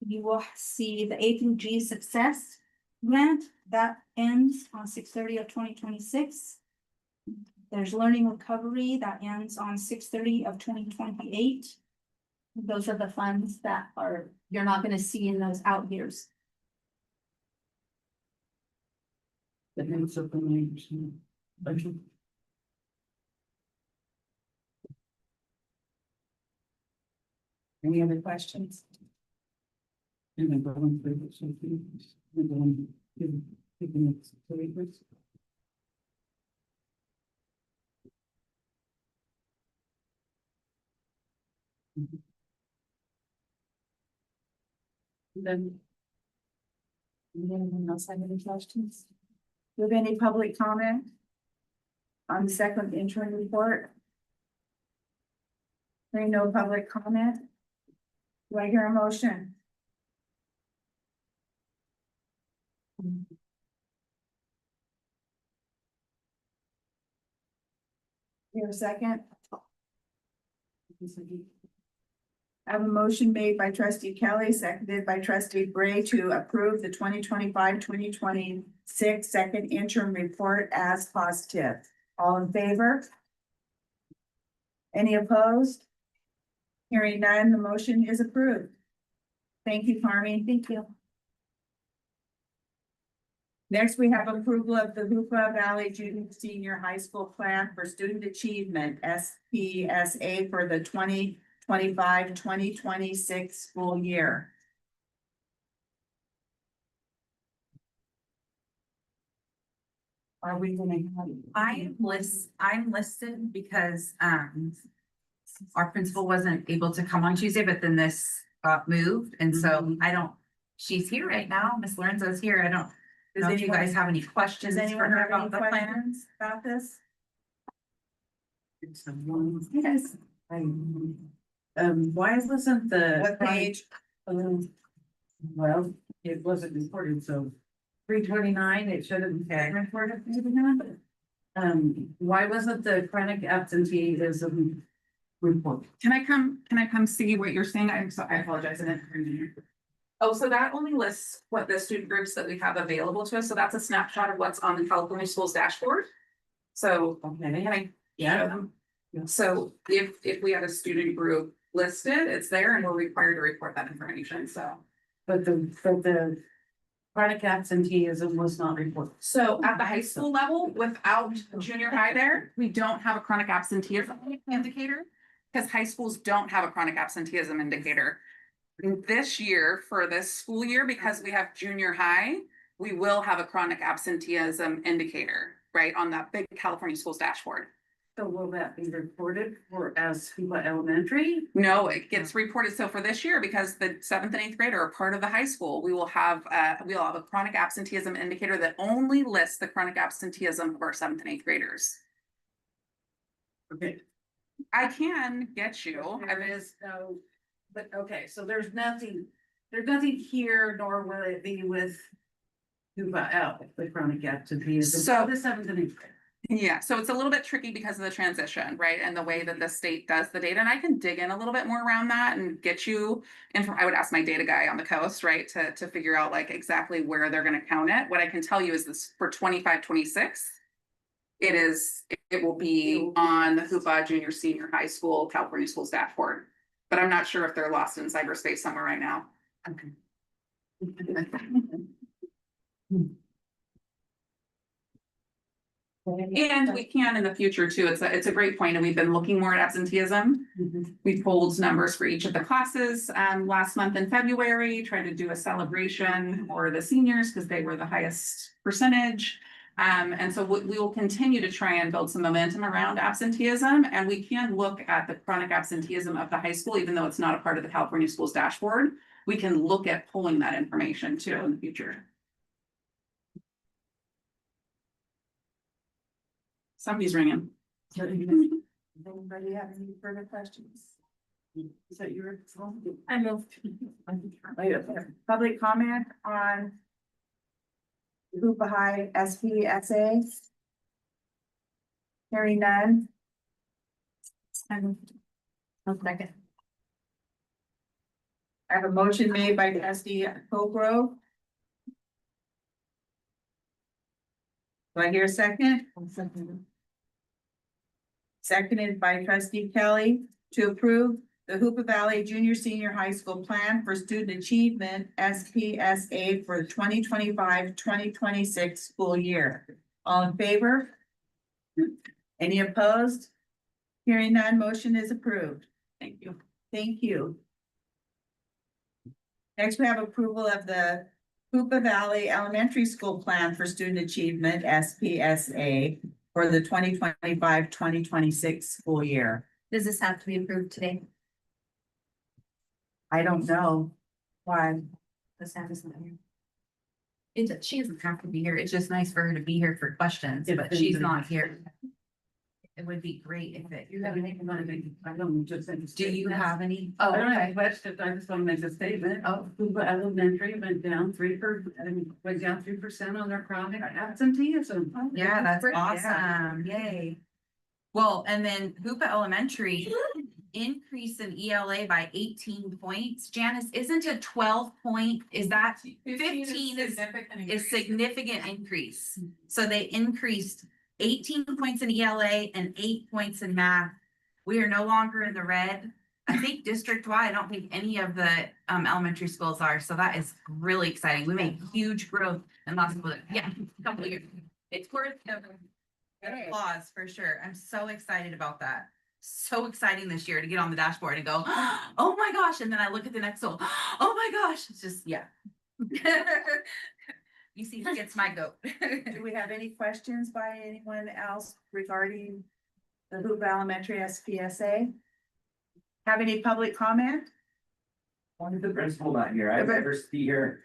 You will see the A through G success grant that ends on 6/30 of 2026. There's learning recovery that ends on 6/30 of 2028. Those are the funds that you're not going to see in those out years. That ends up in 9%. Budget. Any other questions? And then going through it, so things, and then taking it to papers. Then. Anyone else have any questions? Do you have any public comment? On the second interim report? There ain't no public comment? Do I hear a motion? Here a second. I have a motion made by trustee Kelly, seconded by trustee Bray to approve the 2025-2026 second interim report as positive. All in favor? Any opposed? Hearing none, the motion is approved. Thank you, Carmi. Thank you. Next, we have approval of the Hoopa Valley Junior Senior High School Plan for Student Achievement, SPSA, for the 2025-2026 school year. Are we gonna have? I'm listed because, our principal wasn't able to come on Tuesday, but then this got moved, and so she's here right now, Miss Lorenzo's here, I don't know if you guys have any questions Does for anyone her have any about the plan. questions about this? It's the one. Yes. Why wasn't the? What page? Well, it wasn't reported, so 329, it should have been reported. Why wasn't the chronic absenteeism report? Can I come see what you're saying? I apologize, I didn't hear you. Oh, so that only lists what the student groups that we have available to us, so that's a snapshot of what's on the California Schools dashboard. So, can I show them? So if we have a student group listed, it's there and we're required to report that information, so. But the chronic absenteeism was not reported. So at the high school level, without junior high there, we don't have a chronic absenteeism indicator. Because high schools don't have a chronic absenteeism indicator. This year, for this school year, because we have junior high, we will have a chronic absenteeism indicator, right, on that big California Schools dashboard. So will that be reported for as Hoopa Elementary? No, it gets reported. So for this year, because the 7th and 8th grade are a part of the high school, we'll have a chronic absenteeism indicator that only lists the chronic absenteeism of our 7th and 8th graders. Okay. I can get you. There is no, but okay, so there's nothing here, nor will it be with Hoopa L, the chronic absenteeism. So- The 7th and 8th grade. Yeah, so it's a little bit tricky because of the transition, right? And the way that the state does the data, and I can dig in a little bit more around that and get you. And I would ask my data guy on the coast, right, to figure out like exactly where they're gonna count it. What I can tell you is this for 25-26. It will be on the Hoopa Junior Senior High School California Schools dashboard. But I'm not sure if they're lost in cyberspace somewhere right now. Okay. And we can in the future too. It's a great point, and we've been looking more at absenteeism. We pulled numbers for each of the classes last month in February, trying to do a celebration for the seniors because they were the highest percentage. And so we will continue to try and build some momentum around absenteeism, and we can look at the chronic absenteeism of the high school, even though it's not a part of the California Schools dashboard. We can look at pulling that information too in the future. Somebody's ringing. Anybody have any further questions? Is that your? I moved. Public comment on Hoopa High SPSA? Hearing none. I'll second. I have a motion made by trustee Colgrove. Do I hear a second? Seconded by trustee Kelly to approve the Hoopa Valley Junior Senior High School Plan for Student Achievement, SPSA, for the 2025-2026 school year. All in favor? Any opposed? Hearing none, motion is approved. Thank you. Thank you. Next, we have approval of the Hoopa Valley Elementary School Plan for Student Achievement, SPSA, for the 2025-2026 school year. Does this have to be approved today? I don't know why. The staff is not here. She doesn't have to be here. It's just nice for her to be here for questions, If but there's she's any not questions. here. It would be great if it. You have anything want to make? I don't just. Do you have any? I Oh, don't have okay. a question. I just want to make a statement. Oh. Hoopa Elementary went down 3% on their chronic absenteeism. Yeah, that's Yeah. awesome. Yay. Well, and then Hoopa Elementary increase in ELA by 18 points. Janice, isn't a 12 point, is that 15 is significant increase. So they increased 18 points in ELA and 8 points in math. We are no longer in the red. I think district-wide, I don't think any of the elementary schools are, so that is really exciting. We made huge growth in last couple of years. It's worth an applause for sure. I'm so excited about that. So exciting this year to get on the dashboard and go, oh my gosh, and then I look at the next one, oh my gosh, it's just, yeah. You see, it gets my goat. Do we have any questions by anyone else regarding the Hoopa Elementary SPSA? Have any public comment? Only the principal not here, I never see her.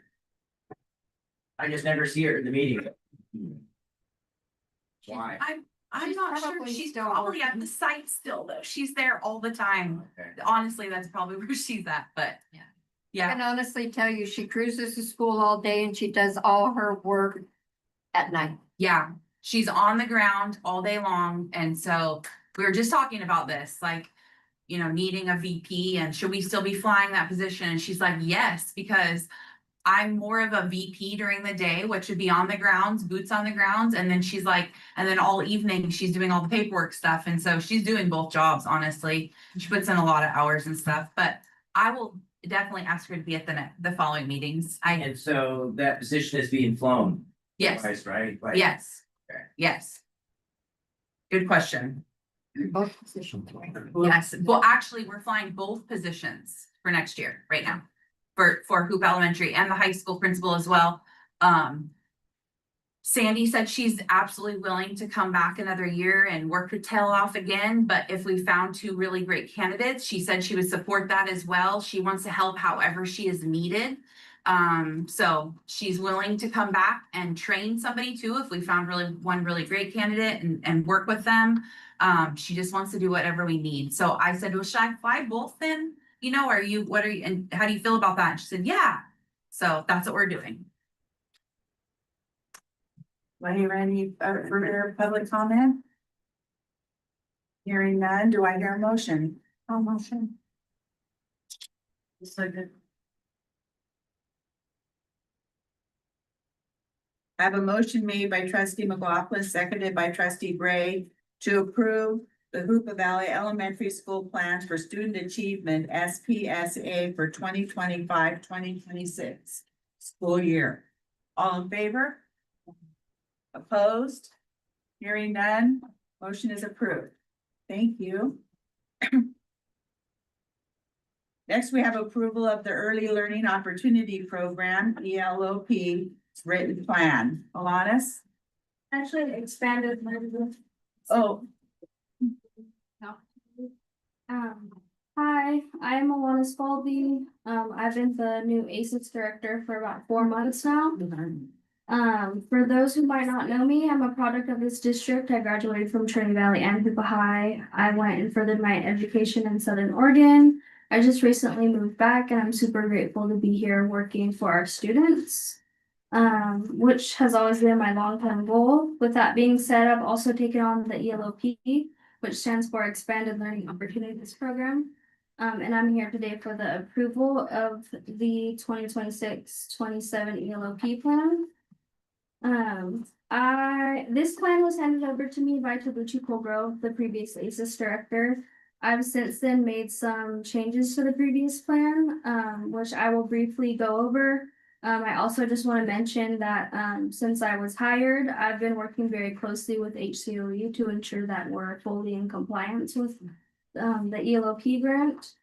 I just never see her in the meeting. Why? I'm She's not sure. probably She's still probably at working. the site still though. She's there all the time. Okay. Honestly, that's probably where she's at, but I yeah, can honestly tell you, she cruises to school all day and she does all her work at night. yeah. She's on the ground all day long. And so we were just talking about this, like, you know, needing a VP and should we still be flying that position? And she's like, yes, because I'm more of a VP during the day, which would be on the grounds, boots on the grounds. And then she's like, and then all evening she's doing all the paperwork stuff. And so she's doing both jobs, honestly. She puts in a lot of hours and stuff, but I will definitely ask her to be at the following meetings. And so that position is being flown. Yes, Twice, right? Like- yes, Okay. yes. Good question. Both positions. Yes, well, actually, we're flying both positions for next year right now. For Hoop Elementary and the high school principal as well. Sandy said she's absolutely willing to come back another year and work her tail off again, but if we found two really great candidates, she said she would support that as well. She wants to help however she is needed. So she's willing to come back and train somebody too, if we found one really great candidate and work with them. She just wants to do whatever we need. So I said, well, should I fly both then? You know, and how do you feel about that? And she said, yeah. So that's what we're doing. Any further public comment? Hearing none, do I hear a motion? Motion. Second. I have a motion made by trustee McLaughlin, seconded by trustee Gray to approve the Hoopa Valley Elementary School plans for student achievement SPSA for 2025-2026 school year. All in favor? Opposed? Hearing none, motion is approved. Thank you. Next, we have approval of the Early Learning Opportunity Program, ELOP, written plan. Alanis? Actually expanded. Oh, Hi, I'm Alana Spalding. I've been the new ACES director for about 4 months now. For those who might not know me, I'm a product of this district. I graduated from Trinity Valley and Hoopa High. I went and furthered my education in Southern Oregon. I just recently moved back and I'm super grateful to be here working for our students, which has always been my long-term goal. With that being said, I've also taken on the ELOP, which stands for Expanded Learning Opportunities Program. And I'm here today for the approval of the 2026-27 ELOP plan. This plan was handed over to me by Tabuchi Colgrove, the previous ACES director. I've since then made some changes to the previous plan, which I will briefly go over. I also just want to mention that since I was hired, I've been working very closely with HCOE to ensure that we're fully in compliance with the ELOP grant.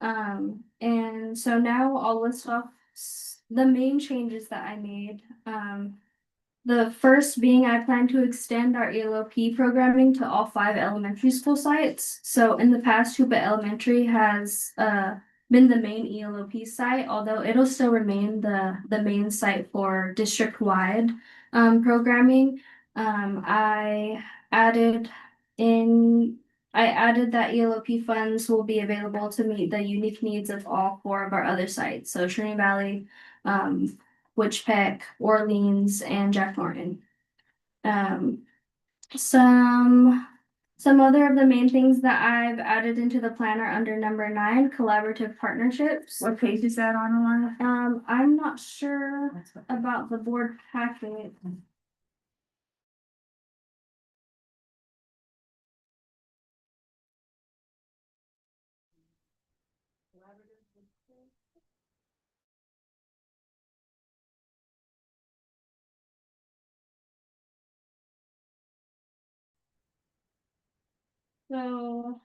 And so now I'll list off the main changes that I made. The first being I plan to extend our ELOP programming to all 5 elementary school sites. So in the past, Hoopa Elementary has been the main ELOP site, although it'll still remain the main site for district-wide programming. I added that ELOP funds will be available to meet the unique needs of all 4 of our other sites. So Trinity Valley, Witchpeck, Orleans, and Jack Norton. Some Some other of the main things that I've added into the plan are under number 9, collaborative partnerships. What page is that on, Alana? I'm not sure about the board packet. So,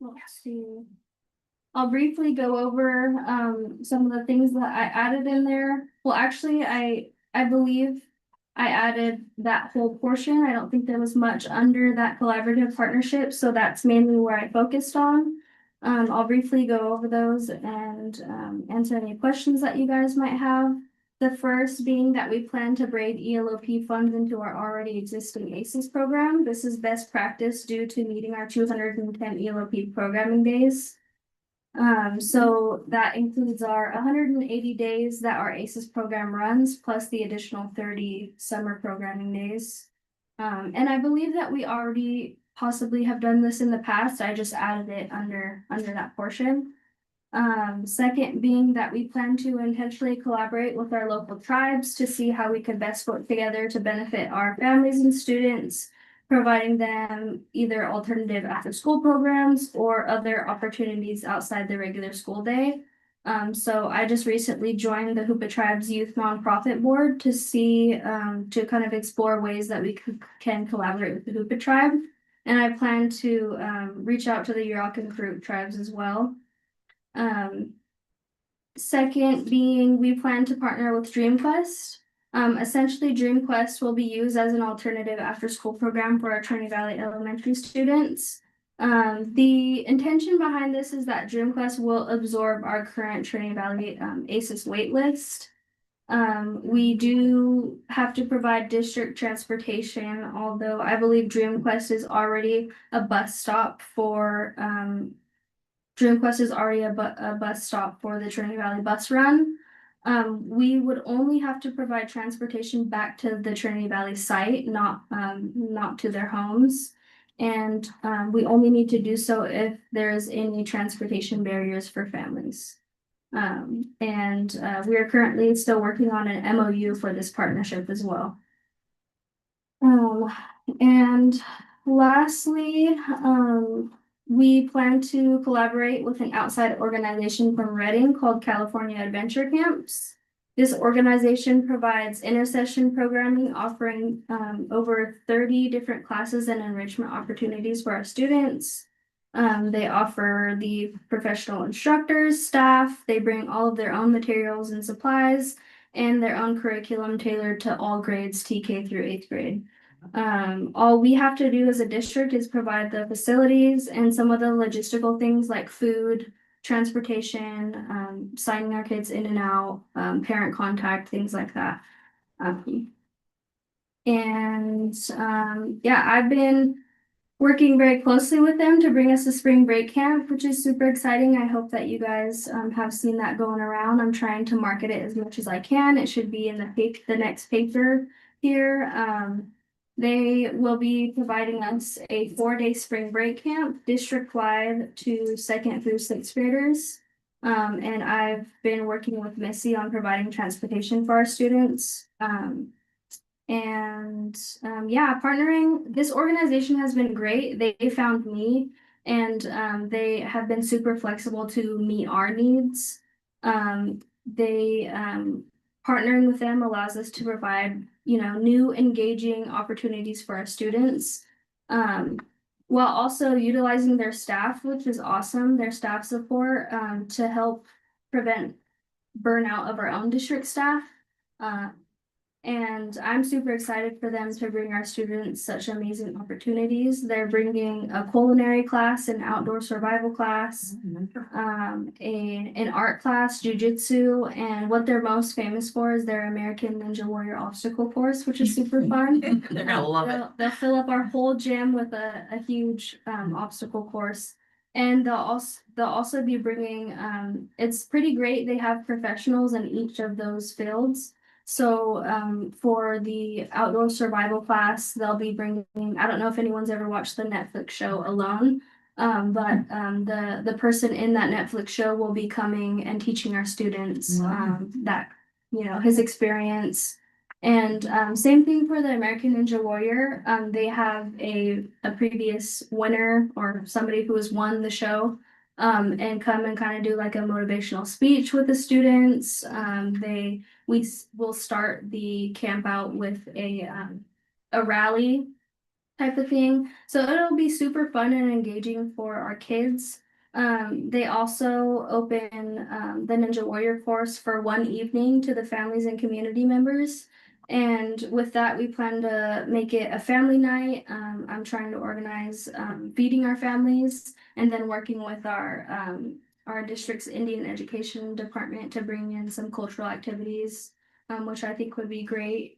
let's see. I'll briefly go over some of the things that I added in there. Well, actually, I believe I added that whole portion. I don't think there was much under that collaborative partnership, so that's mainly where I focused on. I'll briefly go over those and answer any questions that you guys might have. The first being that we plan to braid ELOP funds into our already existing ACES program. This is best practice due to meeting our 210 ELOP programming days. So that includes our 180 days that our ACES program runs, plus the additional 30 summer programming days. And I believe that we already possibly have done this in the past. I just added it under that portion. Second being that we plan to intentionally collaborate with our local tribes to see how we can best work together to benefit our families and students, providing them either alternative after school programs or other opportunities outside the regular school day. So I just recently joined the Hoopa Tribes Youth Nonprofit Board to see, to kind of explore ways that we can collaborate with the Hoopa Tribe. And I plan to reach out to the Yurok and Karuk tribes as well. Second being, we plan to partner with DreamQuest. Essentially, DreamQuest will be used as an alternative after-school program for our Trinity Valley Elementary students. The intention behind this is that DreamQuest will absorb our current Trinity Valley ACES waitlist. We do have to provide district transportation, although I believe DreamQuest is already a bus stop for DreamQuest is already a bus stop for the Trinity Valley bus run. We would only have to provide transportation back to the Trinity Valley site, not to their homes. And we only need to do so if there's any transportation barriers for families. We are currently still working on an MOU for this partnership as well. And lastly, we plan to collaborate with an outside organization from Reading called California Adventure Camps. This organization provides intersession programming, offering over 30 different classes and enrichment opportunities for our students. They offer the professional instructors, staff, they bring all of their own materials and supplies, and their own curriculum tailored to all grades, TK through 8th grade. All we have to do as a district is provide the facilities and some of the logistical things like food, transportation, signing our kids in and out, parent contact, things like that. Yeah, I've been working very closely with them to bring us a spring break camp, which is super exciting. I hope that you guys have seen that going around. I'm trying to market it as much as I can. It should be in the next paper here. They will be providing us a 4-day spring break camp district-wide to 2nd through 6th graders. And I've been working with Missy on providing transportation for our students. Yeah, partnering, this organization has been great. They found me and they have been super flexible to meet our needs. Partnering with them allows us to provide, new engaging opportunities for our students, while also utilizing their staff, which is awesome, their staff support, to help prevent burnout of our own district staff. And I'm super excited for them to bring our students such amazing opportunities. They're bringing a culinary class, an outdoor survival class, an art class, jujitsu, and what they're most famous for is their American Ninja Warrior obstacle course, which is super fun. They're gonna love it. They'll fill up our whole gym with a huge obstacle course. And they'll also be bringing, it's pretty great. They have professionals in each of those fields. So for the outdoor survival class, they'll be bringing, I don't know if anyone's ever watched the Netflix show Alone. But the person in that Netflix show will be coming and teaching our students that, you know, his experience. And same thing for the American Ninja Warrior. They have a previous winner or somebody who has won the show and come and kind of do like a motivational speech with the students. We will start the camp out with a rally type of thing. So it'll be super fun and engaging for our kids. They also open the Ninja Warrior course for one evening to the families and community members. And with that, we plan to make it a family night. I'm trying to organize feeding our families and then working with our district's Indian Education Department to bring in some cultural activities, which I think would be great.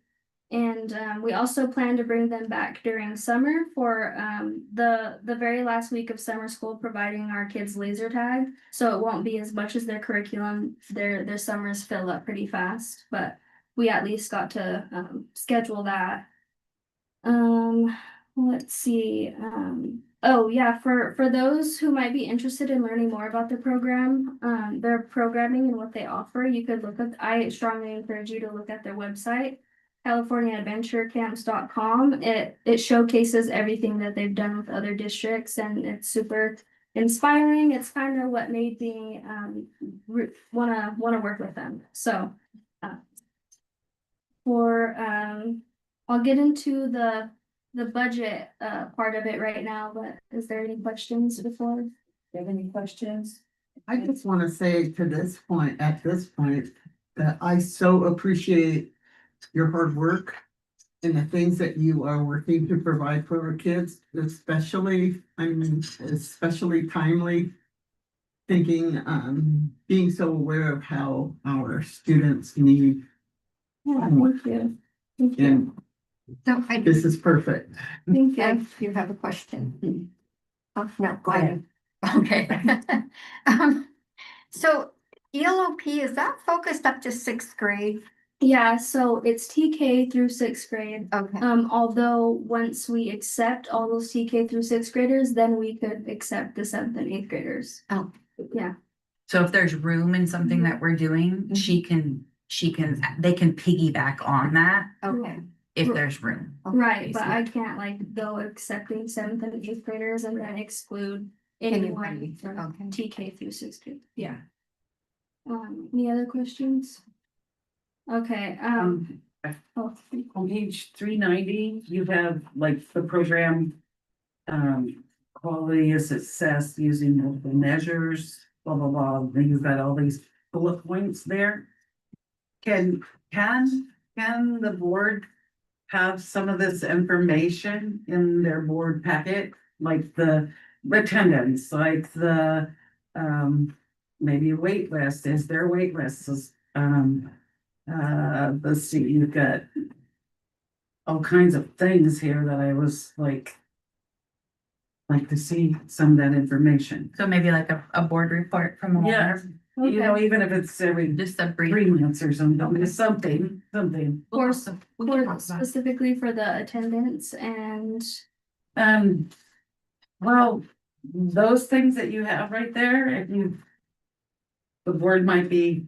And we also plan to bring them back during summer for the very last week of summer school, providing our kids laser tag. So it won't be as much as their curriculum. Their summers fill up pretty fast, but we at least got to schedule that. Let's see. Oh yeah, for those who might be interested in learning more about the program, their programming and what they offer, you could look up. I strongly encourage you to look at their website. CaliforniaAdventureCamps.com. It showcases everything that they've done with other districts, and it's super inspiring. It's kind of what made me wanna work with them. So I'll get into the budget part of it right now, but is there any questions before? Do you have any questions? I just want to say at this point, that I so appreciate your hard work and the things that you are working to provide for our kids, especially timely thinking, being so aware of how our students need. Yeah, thank you. Thank you. And So I this is perfect. Thank you. if you have a question. Oh, no, go ahead. Okay. So ELOP, is that focused up to sixth grade? Yeah, so it's TK through sixth grade. Okay. Although once we accept all those TK through sixth graders, then we could accept the seventh and eighth graders. Oh. Yeah. So if there's room in something that we're doing, they can piggyback on that Okay. if there's room. Right, but I can't like go accepting seventh and eighth graders and then exclude anyone Anybody, from okay. TK through sixth grade. Yeah. Any other questions? Okay, oh, On page 390, you have like the program. Quality is assessed using multiple measures, blah, blah, blah, then you've got all these bullet points there. Can the board have some of this information in their board packet? Like the attendance, like the, maybe a wait list, is there wait lists? Let's see, you've got all kinds of things here that I was like to see some of that information. So maybe like a board report from the Yeah, owner, you know, even if it's every just a brief. 3 months or something, it's something. for specifically for the attendance and Well, those things that you have right there, if you. The board might be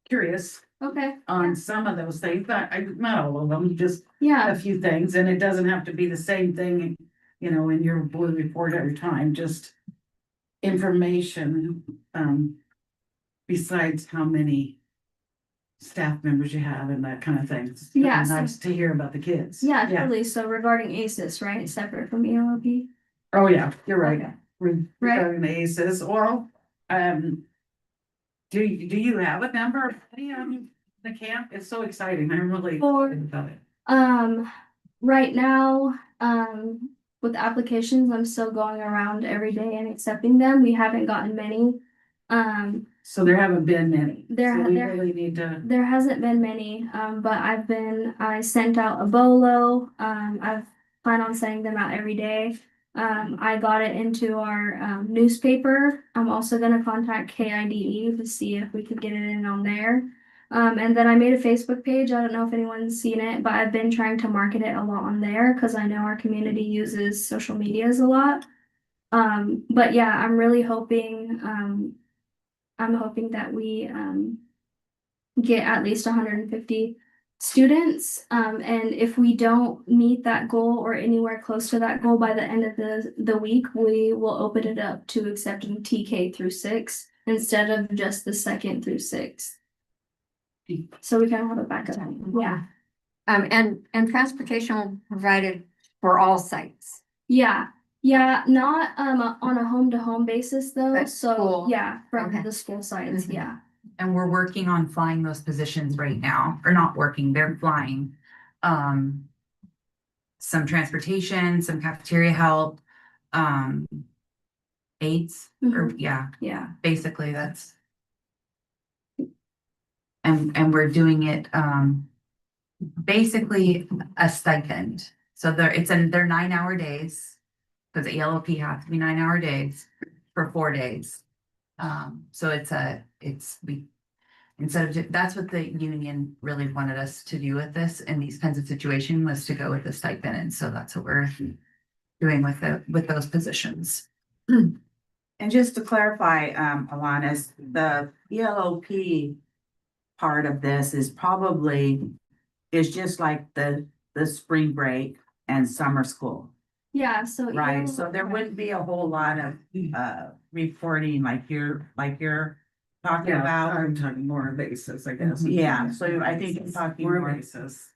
curious okay, on some of those things, but not all of them, just yeah, a few things, and it doesn't have to be the same thing, you know, in your board report every time, just information, besides how many staff members you have and that kind of thing. It's really Yeah, so- nice to hear about the kids. yeah, totally. So regarding ACES, right, separate from ELOP? Oh, yeah, you're right. Okay. Regarding the ACEs, well, do you have a number of the camp? It's so exciting. I'm really For- excited about it. Right now, with applications, I'm still going around every day and accepting them. We haven't gotten many. So there haven't been many. There- So we there- really need to, There hasn't been many, but I sent out a bolo. I've plan on sending them out every day. I got it into our newspaper. I'm also gonna contact KIDE to see if we could get it in on there. And then I made a Facebook page. I don't know if anyone's seen it, but I've been trying to market it a lot on there because I know our community uses social medias a lot. But yeah, I'm really hoping, I'm hoping that we get at least 150 students. And if we don't meet that goal or anywhere close to that goal by the end of the week, we will open it up to accepting TK through 6 instead of just the 2nd through 6th. So we kind of have a backup. Yeah. And transportation provided for all sites. Yeah. Yeah, not on a home to home basis though. But So school. yeah, from Okay. the school sites, Mhm. yeah. And we're working on flying those positions right now, or not working, they're flying. Some transportation, some cafeteria help, aides, or yeah, Yeah. basically that's. And we're doing it, basically a stipend. So they're 9-hour days. Cause the ELOP has to be 9-hour days for 4 days. So that's what the union really wanted us to do with this in these kinds of situations, was to go with the stipend, and so that's what we're doing with those positions. And just to clarify, Alanis, the ELOP part of this is just like the spring break and summer school, Yeah, so right? So there wouldn't be a whole lot of reporting like you're talking Yeah, about. I'm talking more on basis, I guess. Yeah, so I think you're talking More more. basis.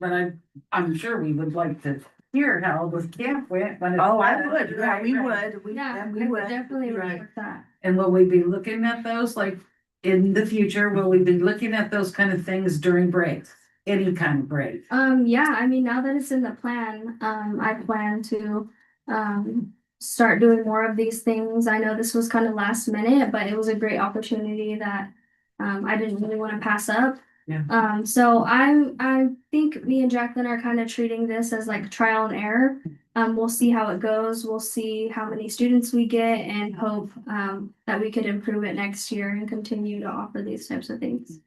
But I'm sure we would like to hear how the camp went. when it's Oh, I done. would, yeah, we Right. would, yeah, we I would. would definitely Right. report that. And will we be looking at those, like, in the future, will we be looking at those kind of things during breaks? Any kind of break? Yeah, I mean, now that it's in the plan, I plan to, start doing more of these things. I know this was kind of last minute, but it was a great opportunity that, I didn't really want to pass up. Yeah. So I think me and Jacqueline are kind of treating this as like trial and error. We'll see how it goes. We'll see how many students we get and hope, that we could improve it next year and continue to offer these types of things.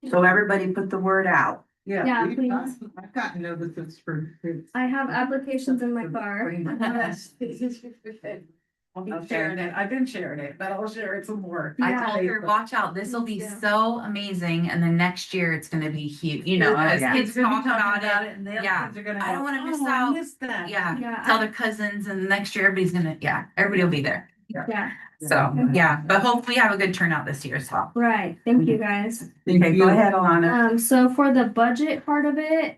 So everybody put the word out. Yeah, We've please. I've gotten notices for. I have applications in my car. I'll be sharing it. I've been sharing it, but I'll share it some more. I Yeah. told her, watch out, this will be Me too. so amazing, and then next year it's gonna be huge, as Yeah. kids talk about it. And the Yeah. kids are gonna I don't go, wanna miss "Oh, I out." missed that. Yeah, Yeah, tell their cousins, and next year everybody will be there. yeah, So, yeah, but hopefully we have a good turnout this year as well. right. Thank you, guys. Okay, go ahead, Alana. So for the budget part of it,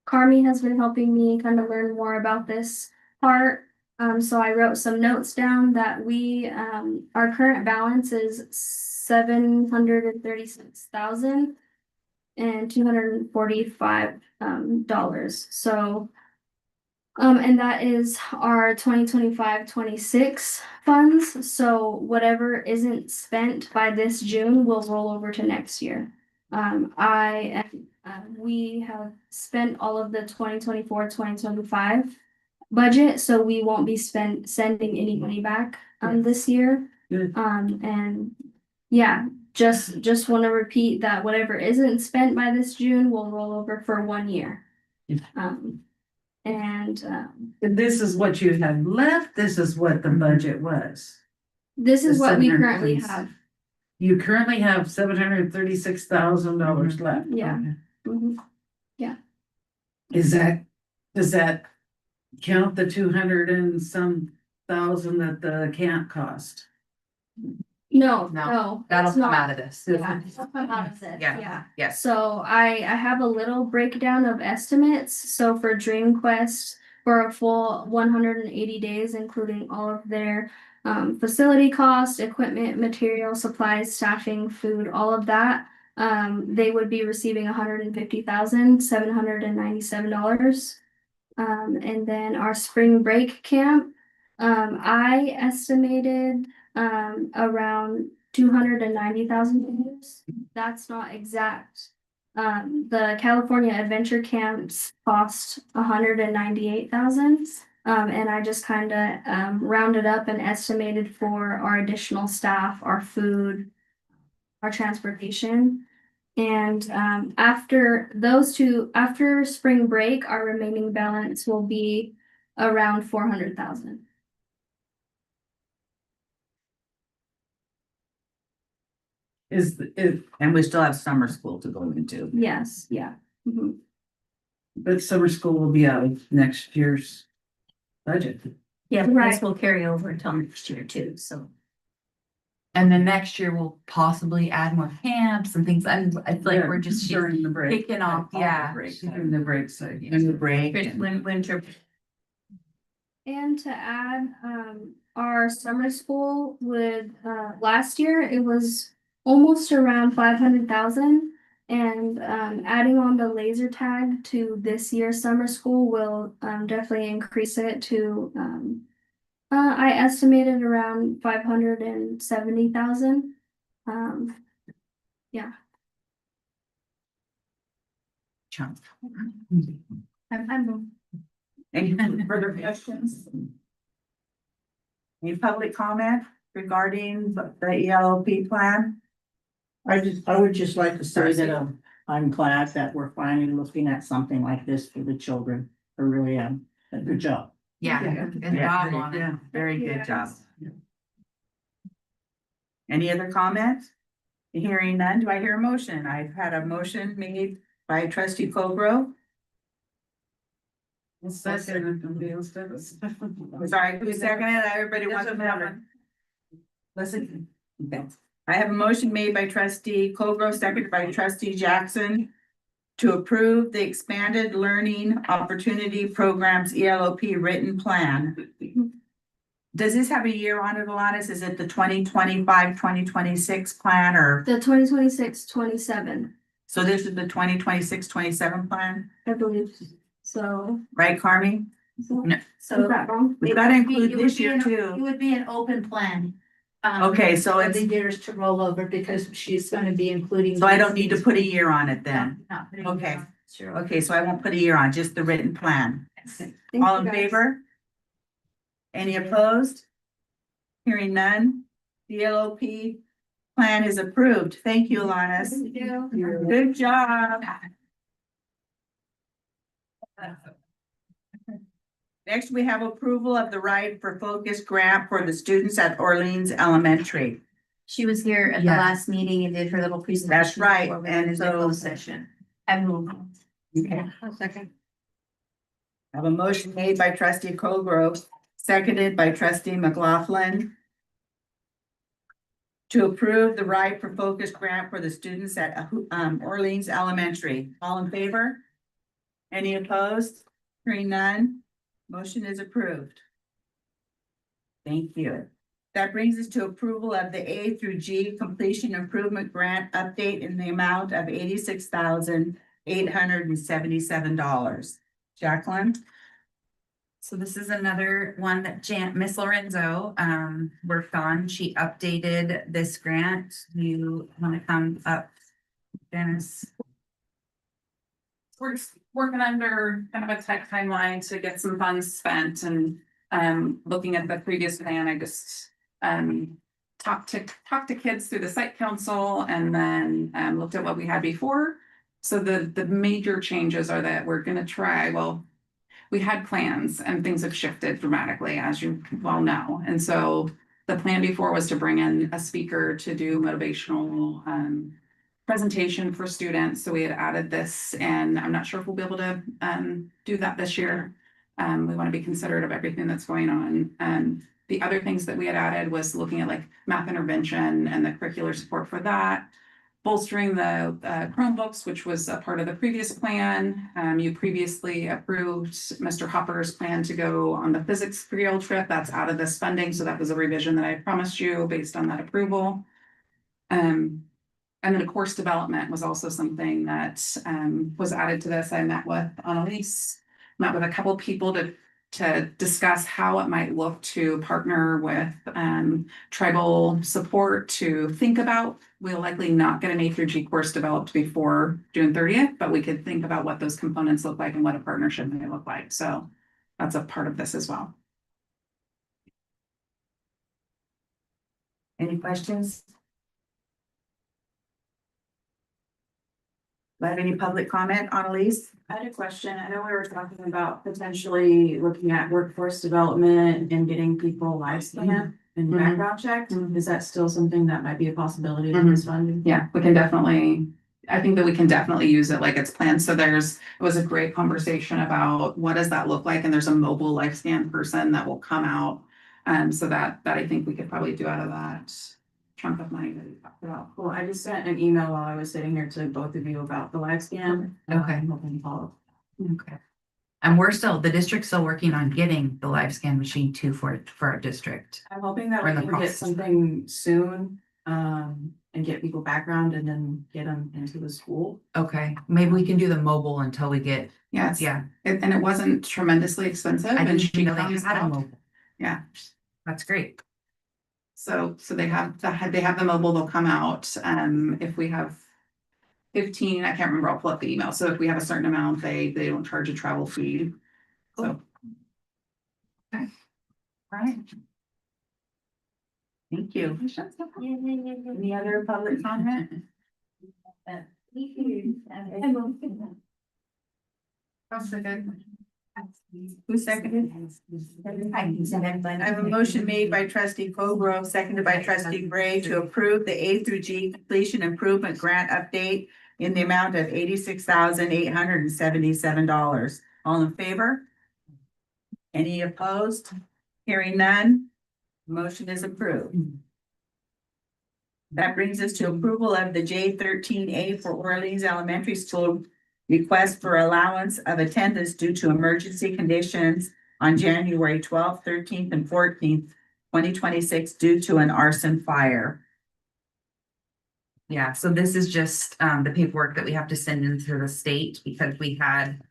Carmi has been helping me kind of learn more about this part. So I wrote some notes down that our current balance is $736,245 dollars. So and that is our 2025-26 funds. So whatever isn't spent by this June will roll over to next year. We have spent all of the 2024-2025 budget, so we won't be sending any money back this year. Good. And yeah, just want to repeat that whatever isn't spent by this June will roll over for 1 year. Yeah. And And this is what you had left, this is what the budget was. this is The what we currently 736. have. You currently have $736,000 left. Yeah. Okay. Mhm. Does that count the 200 and some thousand that the camp cost? No, No, no. That'll it's come not. out of this. Yeah, it'll come out of this, Yeah. yeah. Yes. So I have a little breakdown of estimates. So for Dream Quest, for a full 180 days, including all of their facility costs, equipment, material, supplies, staffing, food, all of that, they would be receiving $150,797. And then our spring break camp, I estimated around $290,000. That's not exact. The California Adventure Camps cost $198,000. And I just kind of rounded up and estimated for our additional staff, our food, our transportation. And after those two, after spring break, our remaining balance will be around 400,000. And we still have summer school to go into. Yes, yeah. Mhm. But summer school will be out of next year's budget. Yeah, Right. this will carry over until next year too, so. And then next year we'll possibly add more camps and things. It's like we're just During the break. kicking off, All the yeah. breaks, during the break, so. In the break. Winter. And to add, our summer school would, last year, it was almost around 500,000. And, adding on the laser tag to this year's summer school will, definitely increase it to, I estimated around 570,000. Yeah. Chunk. I'm Any further questions? Any public comment regarding the ELP plan? I would just like to say that I'm glad that we're finally looking at something like this for the children. I really am. Good job. Yeah, good job on it. Yeah, very good job. Any other comments? Hearing none, do I hear a motion? I've had a motion made by trustee Colgrove. Sorry, who seconded? Everybody wants to know. Listen. Okay. I have a motion made by trustee Colgrove, seconded by trustee Jackson to approve the expanded learning opportunity programs ELOP written plan. Does this have a year on it, Alanis? Is it the 2025-2026 plan or? The 2026-27, So this is the 2026-27 plan, I believe, so. right, Carmi? No. Is that wrong? We gotta include It would this be year an- It too. would be an open plan. Okay, so For it's, the years to roll over because she's gonna be including. so I don't need to put a year on it then. No, not putting it Okay. on. Sure. Okay, so I won't put a year on, just the written plan. Thank All you, in guys. favor? Any opposed? Hearing none, the LOP plan is approved. Thank you, Alanis. Thank you. Good job. Next, we have approval of the Ride for Focus grant for the students at Orleans Elementary. She was here at the Yeah. last meeting and did her little presentation. That's right, before we and went into so- closed session. I move. Okay. A second. I have a motion made by trustee Colgrove, seconded by trustee McLaughlin, to approve the Ride for Focus grant for the students at Orleans Elementary. All in favor? Any opposed? Hearing none, motion is approved. Thank you. That brings us to approval of the A through G completion improvement grant update in the amount of $86,877. Jacqueline? So this is another one that Miss Lorenzo, worked on. She updated this grant. You wanna come up, Dennis? We're just working under kind of a tight timeline to get some funds spent and looking at the previous plan, I just talked to kids through the site council and then looked at what we had before. So the major changes are that we're gonna try, well, we had plans and things have shifted dramatically, as you well know. And so the plan before was to bring in a speaker to do motivational presentation for students. So we had added this, and I'm not sure if we'll be able to do that this year. We want to be considerate of everything that's going on. The other things that we had added was looking at like math intervention and the curricular support for that. Bolstering the Chromebooks, which was a part of the previous plan. You previously approved Mr. Hopper's plan to go on the physics field trip. That's out of this funding, so that was a revision that I promised you based on that approval. And then the course development was also something that was added to this. I met with Annalise, met with a couple people to discuss how it might look to partner with tribal support to think about. We'll likely not get an A through G course developed before June 30th, but we could think about what those components look like and what a partnership may look like. So that's a part of this as well. Any questions? Do I have any public comment on Elise? I had a question. I know we were talking about potentially looking at workforce development and getting people live scan and Mhm. background checked. Is that still something that might be a possibility in Mhm. this funding? Yeah, we can definitely, I think that we can definitely use it like it's planned. So it was a great conversation about what does that look like? And there's a mobile life scan person that will come out. So that I think we could probably do out of that chunk of money that we talked about. Well, I just sent an email while I was sitting here to both of you about the live scan. Okay. I'm hoping to follow. Okay. And the district's still working on getting the live scan machine too for our district. I'm hoping that We're we in the can get process. something soon, and get people background and then get them into the school. Okay, maybe we can do the mobile until we get, Yes. yeah. And it wasn't tremendously expensive. I and didn't she know they comes had a out. mobile. Yeah. That's great. So they have the mobile, they'll come out, if we have 15, I can't remember, I'll pull up the email. So if we have a certain amount, they don't charge a travel fee. So. Okay. All right. Thank you. Any other public comment? Who seconded? I have a motion made by trustee Colgrove, seconded by trustee Gray to approve the A through G completion improvement grant update in the amount of $86,877. All in favor? Any opposed? Hearing none, motion is approved. That brings us to approval of the J13A for Orleans Elementary School request for allowance of attendance due to emergency conditions on January 12th, 13th, and 14th, 2026, due to an arson fire. Yeah, so this is just the paperwork that we have to send into the state because we had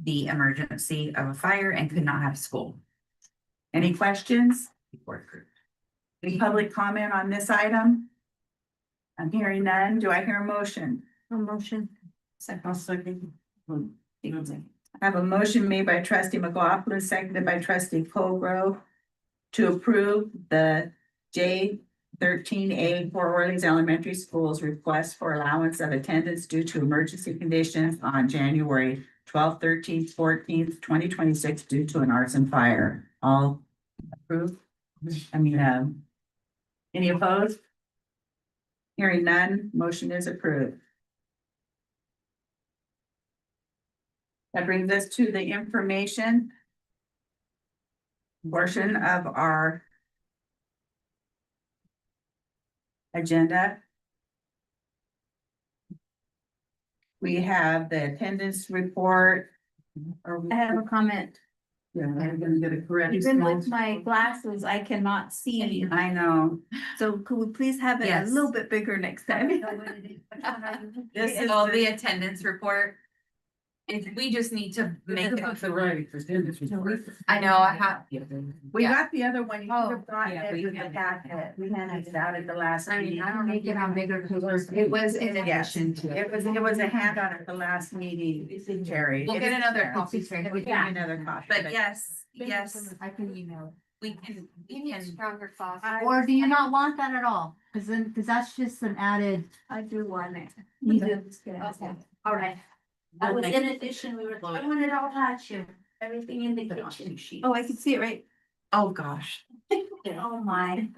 the emergency of a fire and could not have school. Any questions? Paperwork group. Any public comment on this item? I'm hearing none. Do I hear a motion? A motion. Second. I have a motion made by trustee McLaughlin, seconded by trustee Colgrove to approve the J13A for Orleans Elementary School's request for allowance of attendance due to emergency conditions on January 12th, 13th, 14th, 2026, due to an arson fire. All approved? Any opposed? Hearing none, motion is approved. That brings us to the information portion of our agenda. We have the attendance report. I have a comment. Yeah, I'm gonna get a correct. Even with my glasses, I cannot see. I know. So could we please have it a Yes. little bit bigger next time? This is Oh, the attendance report. If we just need to make it. the right. I know, I have. We Yeah. got the other one. You could Oh, have gotten yeah, it we with the had- packet. We handed it out at the last meeting. make it on bigger because It was in Yes. addition to It was a handout at the last meeting, Terry. We'll It get is another there. copy, Terry. We'll get another copy. But yes, yes, I can email. we can, You we need can. stronger sauce. Or do you not want that at all? Cause that's just an added. I do want it. You do. Okay, all right. That was in addition, we were throwing it all at you, everything in the kitchen. Oh, I can see it, right? Oh, gosh. Oh, my.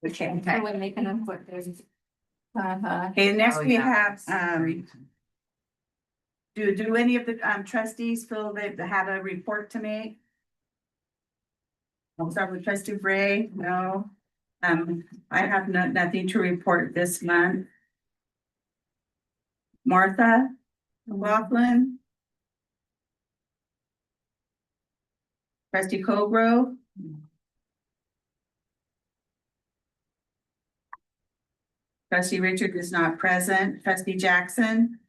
Okay. We're making them put theirs. Okay, next Oh, we yeah. have, do any of the trustees feel that they have a report to make? I'll start with trustee Bray. No. I have nothing to report this month. Martha McLaughlin. Trustee Colgrove. Trustee Richard is not present. Trustee Jackson.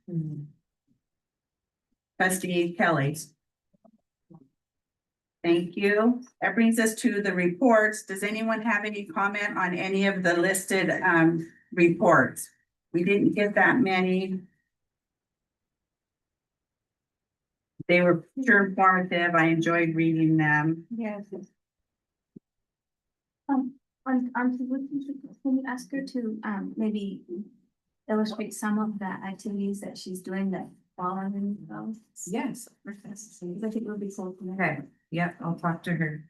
Trustee Kelly. Thank you. That brings us to the reports. Does anyone have any comment on any of the listed reports? We didn't get that many. They were sure informative. I enjoyed reading them. Yes. Can you ask her to, maybe illustrate some of the activities that she's doing that following those. Yes. I think it would be cool. Okay, yep, I'll talk to her.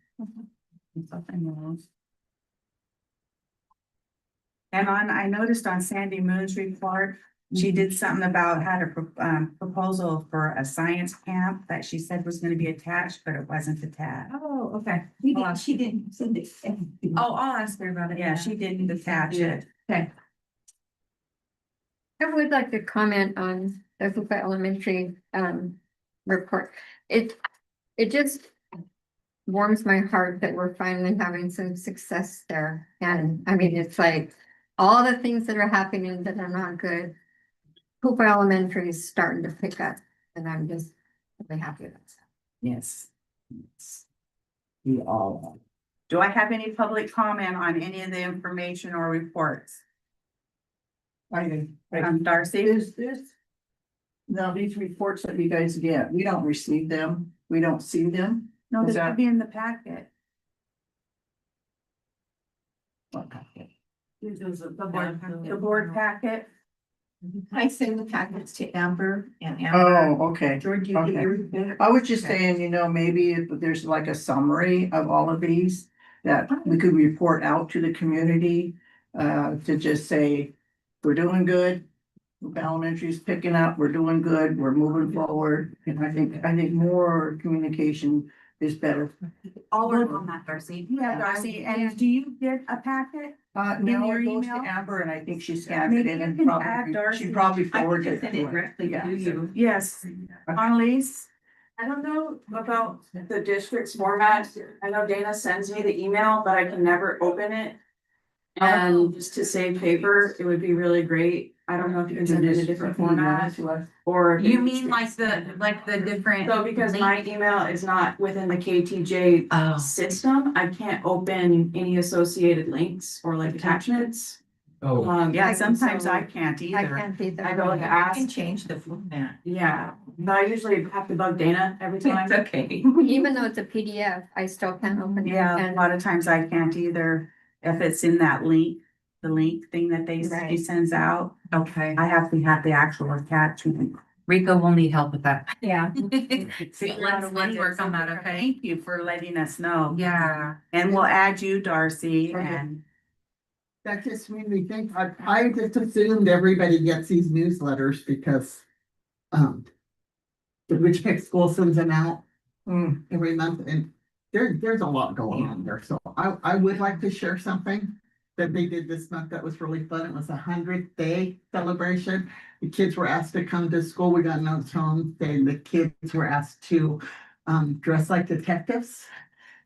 And I noticed on Sandy Moon's report, she did something about had a proposal for a science camp that she said was gonna be attached, but it wasn't attached. Oh, okay. She didn't send it. Oh, I'll ask her about it. Yeah, she didn't attach it. Okay. I would like to comment on the Hoopa Elementary report. It just warms my heart that we're finally having some success there. And I mean, it's like all the things that are happening that are not good. Hoopa Elementary is starting to pick up, and I'm just really happy about that. Yes. We all are. Do I have any public comment on any of the information or reports? Darcy? Now, these reports that you guys get, we don't receive them, we don't see them. No, Is they that- should be in the packet. The board packet. I send the packets to Amber and Amber. Oh, okay. George, Okay. I was just saying, maybe if there's like a summary of all of these that we could report out to the community. To just say, we're doing good. Elementary's picking up, we're doing good, we're moving forward. And I think more communication is better. I'll work on that, Darcy. Yeah, Darcy, and do you get a packet? No, your it goes to email? Amber and I think she scans it Maybe in you and can add Darcy. she probably I can forwards just it. send it directly Yeah. to you. Yes. Annalise? I don't know about the district's format. I know Dana sends me the email, but I can never open it. And just to save paper, it would be really great. I don't know if you can send it in a different format or. You mean like the different? So because my email is not within the KTJ Oh. system, I can't open any associated links or like attachments. Oh, Yeah, I sometimes so- I can't I either. can't be there. I go to ask, change the format. yeah, but I usually have to bug Dana every time. Okay. Even though it's a PDF, I still can't open it. Yeah, a And lot of times I can't either. If it's in that link, the link thing that she Right. sends out, Okay. I have to have the actual attachment. Rico will need help with that. yeah, Let's work on that, okay? Thank you for letting us know. Yeah. And we'll add you, Darcy, Okay. and That just made me think, I just assumed everybody gets these newsletters because, the Rich Pick School sends them out every month, and there's a lot going on there, so I would like to share something that they did this month that was really fun. It was 100th day celebration. The kids were asked to come to school. We got notes home saying the kids were asked to dress like detectives.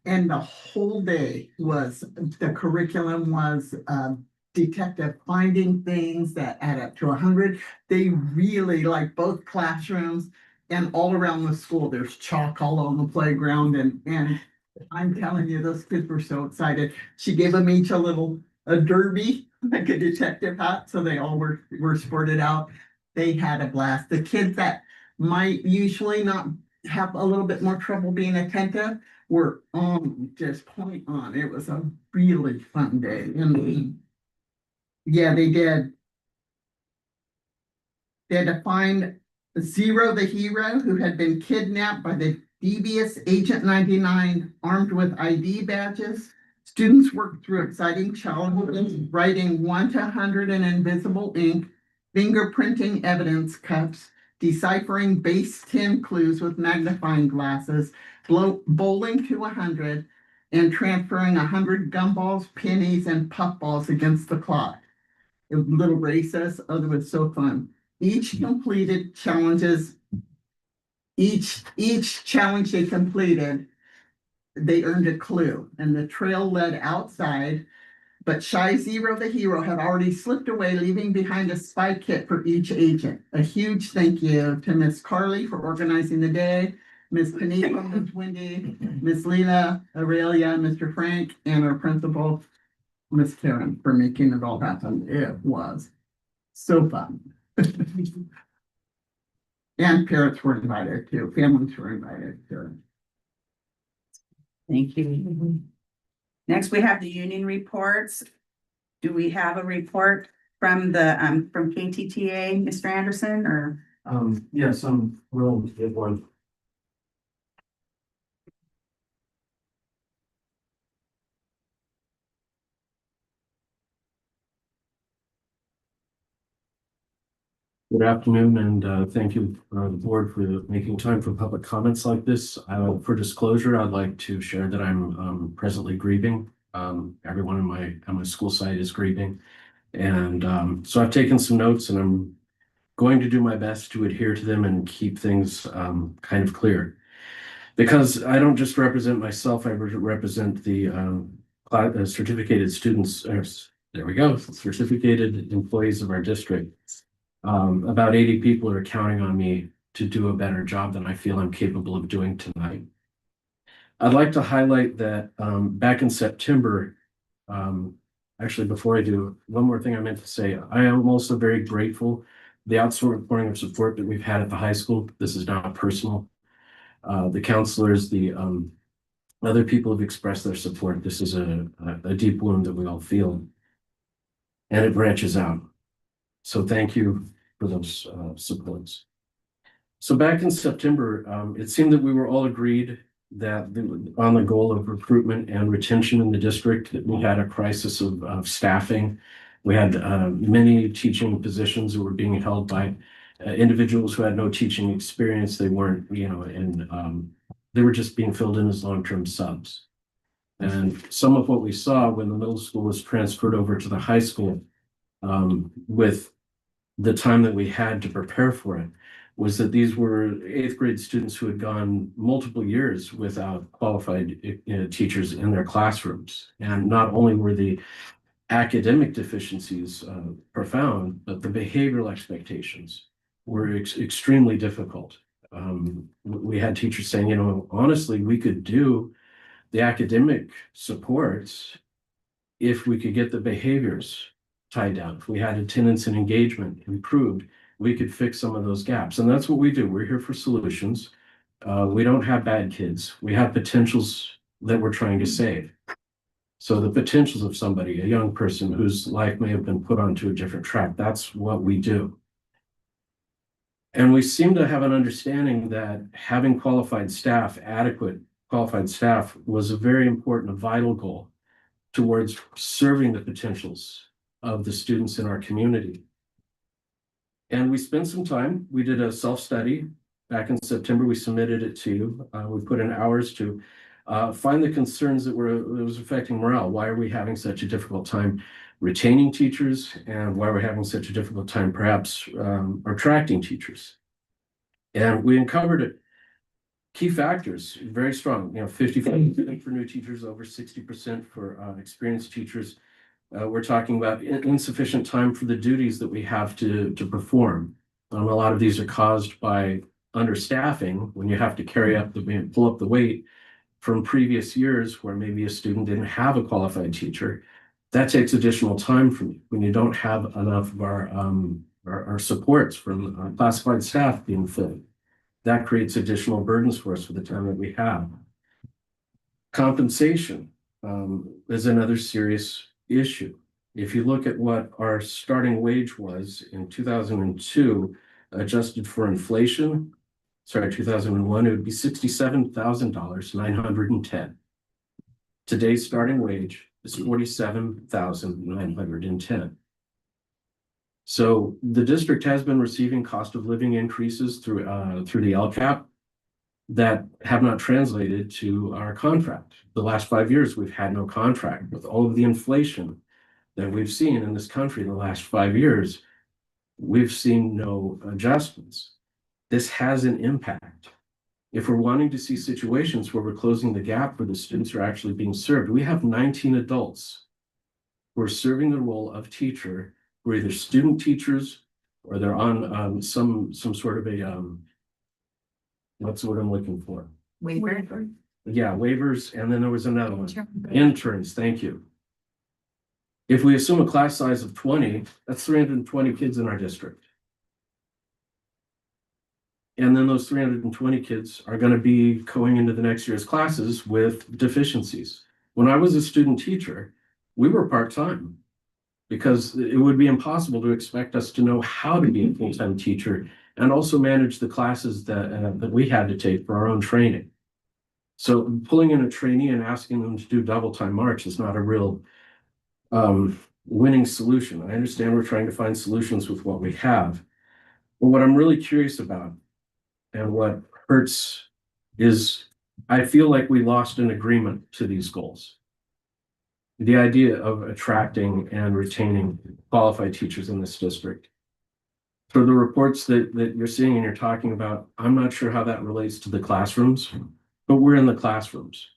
And the whole day was, the curriculum was detective finding things that add up to 100. They really, like, both classrooms and all around the school, there's chalk all on the playground, and I'm telling you, those kids were so excited. She gave them each a derby, like a detective hat, so they all were sported out. They had a blast. The kids that might usually not have a little bit more trouble being attentive were just point on. It was a really fun day. And yeah, they did. They had to find Zero the hero who had been kidnapped by the devious Agent 99 armed with ID badges. Students worked through exciting challenges, writing 1 to 100 in invisible ink, fingerprinting evidence cups, deciphering base 10 clues with magnifying glasses, bowling to 100, and transferring 100 gumballs, pennies, and puffballs against the clock. It was little races. Oh, it was so fun. Each challenge they completed, they earned a clue, and the trail led outside. But Shy Zero the hero had already slipped away, leaving behind a spy kit for each agent. A huge thank you to Miss Carly for organizing the day, Miss Panita, Miss Wendy, Miss Leela, Aurelia, Mr. Frank, and our principal, Miss Karen, for making it all happen. It was so fun. And parents were invited too, families were invited too. thank you. Next, we have the union reports. Do we have a report from from KTTA, Mr. Anderson, or? Yes, I'm willing to give one. Good afternoon, and thank you, the board, for making time for public comments like this. For disclosure, I'd like to share that I'm presently grieving. Everyone in my school site is grieving. And so I've taken some notes, and I'm going to do my best to adhere to them and keep things kind of clear. Because I don't just represent myself, I represent the certificated students, there we go, certificated employees of our district. About 80 people are counting on me to do a better job than I feel I'm capable of doing tonight. I'd like to highlight that back in September, actually, before I do, one more thing I meant to say, I am also very grateful the outpouring of support that we've had at the high school. This is not personal. The counselors, the other people have expressed their support. This is a deep wound that we all feel, and it branches out. So thank you for those supports. So back in September, it seemed that we were all agreed that on the goal of recruitment and retention in the district, that we had a crisis of staffing. We had many teaching positions that were being held by individuals who had no teaching experience. They weren't, and they were just being filled in as long-term subs. And some of what we saw when the middle school was transferred over to the high school, with the time that we had to prepare for it, was that these were 8th grade students who had gone multiple years without qualified teachers in their classrooms. And not only were the academic deficiencies profound, but the behavioral expectations were extremely difficult. We had teachers saying, honestly, we could do the academic supports if we could get the behaviors tied down. If we had attendance and engagement improved, we could fix some of those gaps. And that's what we do. We're here for solutions. We don't have bad kids. We have potentials that we're trying to save. So the potentials of somebody, a young person whose life may have been put onto a different track, that's what we do. And we seem to have an understanding that having qualified staff, adequate qualified staff, was a very important, a vital goal towards serving the potentials of the students in our community. And we spent some time, we did a self-study back in September. We submitted it to you. We put in hours to find the concerns that was affecting morale. Why are we having such a difficult time retaining teachers, and why are we having such a difficult time perhaps attracting teachers? And we uncovered key factors, very strong, 55% for new teachers, over 60% for experienced teachers. We're talking about insufficient time for the duties that we have to perform. A lot of these are caused by understaffing, when you have to pull up the weight from previous years where maybe a student didn't have a qualified teacher. That takes additional time from you when you don't have enough of our supports from classified staff being filled. That creates additional burdens for us for the time that we have. Compensation is another serious issue. If you look at what our starting wage was in 2002, adjusted for inflation, 2001, it would be $67,910. Today's starting wage is $47,910. So the district has been receiving cost of living increases through the LCAP that have not translated to our contract. The last 5 years, we've had no contract. With all of the inflation that we've seen in this country in the last 5 years, we've seen no adjustments. This has an impact. If we're wanting to see situations where we're closing the gap where the students are actually being served, we have 19 adults who are serving the role of teacher, who are either student teachers or they're on some sort of a, what's what I'm looking for? Waiver. Yeah, waivers, and then there was another one. Interns, thank you. If we assume a class size of 20, that's 320 kids in our district. And then those 320 kids are going to be going into the next year's classes with deficiencies. When I was a student teacher, we were part-time. Because it would be impossible to expect us to know how to be a full-time teacher and also manage the classes that we had to take for our own training. So pulling in a trainee and asking them to do double time march is not a real winning solution. I understand we're trying to find solutions with what we have. But what I'm really curious about and what hurts is I feel like we lost an agreement to these goals. The idea of attracting and retaining qualified teachers in this district. For the reports that you're seeing and you're talking about, I'm not sure how that relates to the classrooms, but we're in the classrooms.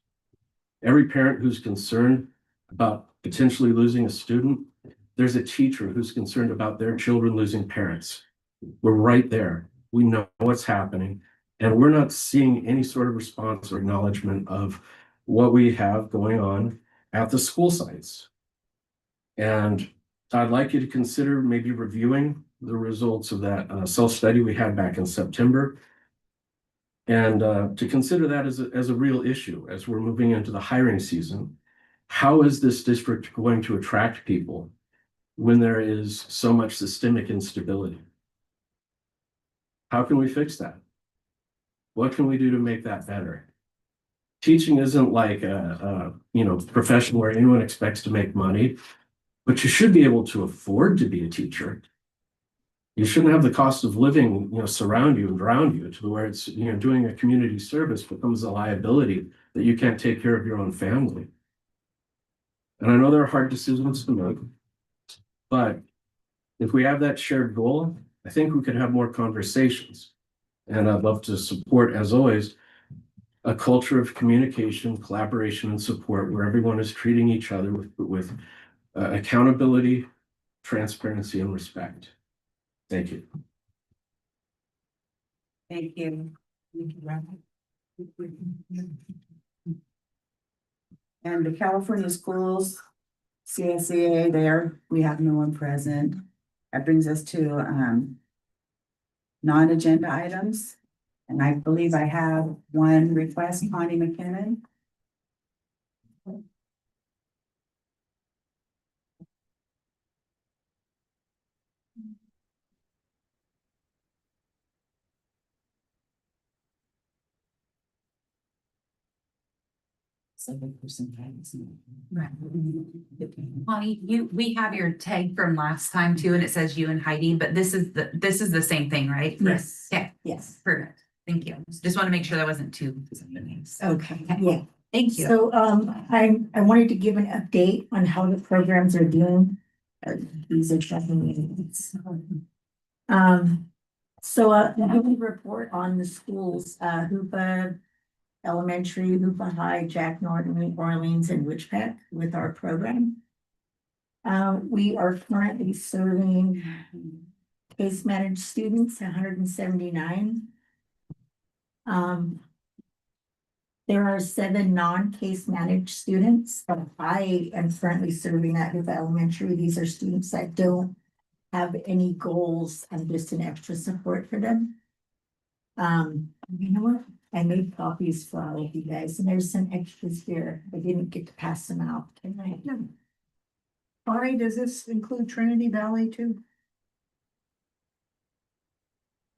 Every parent who's concerned about potentially losing a student, there's a teacher who's concerned about their children losing parents. We're right there. We know what's happening, and we're not seeing any sort of response or acknowledgement of what we have going on at the school sites. And I'd like you to consider maybe reviewing the results of that self-study we had back in September. And to consider that as a real issue as we're moving into the hiring season. How is this district going to attract people when there is so much systemic instability? How can we fix that? What can we do to make that better? Teaching isn't like a profession where anyone expects to make money, but you should be able to afford to be a teacher. You shouldn't have the cost of living, surround you and drown you to where it's, doing a community service becomes a liability that you can't take care of your own family. And I know there are hard decisions to make, but if we have that shared goal, I think we could have more conversations. And I'd love to support, as always, a culture of communication, collaboration, and support where everyone is treating each other with accountability, transparency, and respect. Thank you. Thank you. And the California schools, CSEA there, we have no one present. That brings us to non-agenda items. And I believe I have one request, Connie McKinnon. Right. Bonnie, we have your tag from last time too, and it says you and Heidi, but this is the same thing, right? Yes. Yeah, Yes. perfect. Thank you. Just want to make sure that wasn't two names. Okay, yeah. Thank you. So, I wanted to give an update on how the programs are doing. These are checking meetings. So, I have a report on the schools, Hoopa Elementary, Hoopa High, Jack Norton, Orleans, and Witchpet with our program. We are currently serving case managed students, 179. There are 7 non-case managed students that I am currently serving at Hoopa Elementary. These are students that don't have any goals and just an extra support for them. You know what? I made copies for all of you guys, and there's some extras here. I didn't get to pass them out. Can I? Bonnie, does this include Trinity Valley too?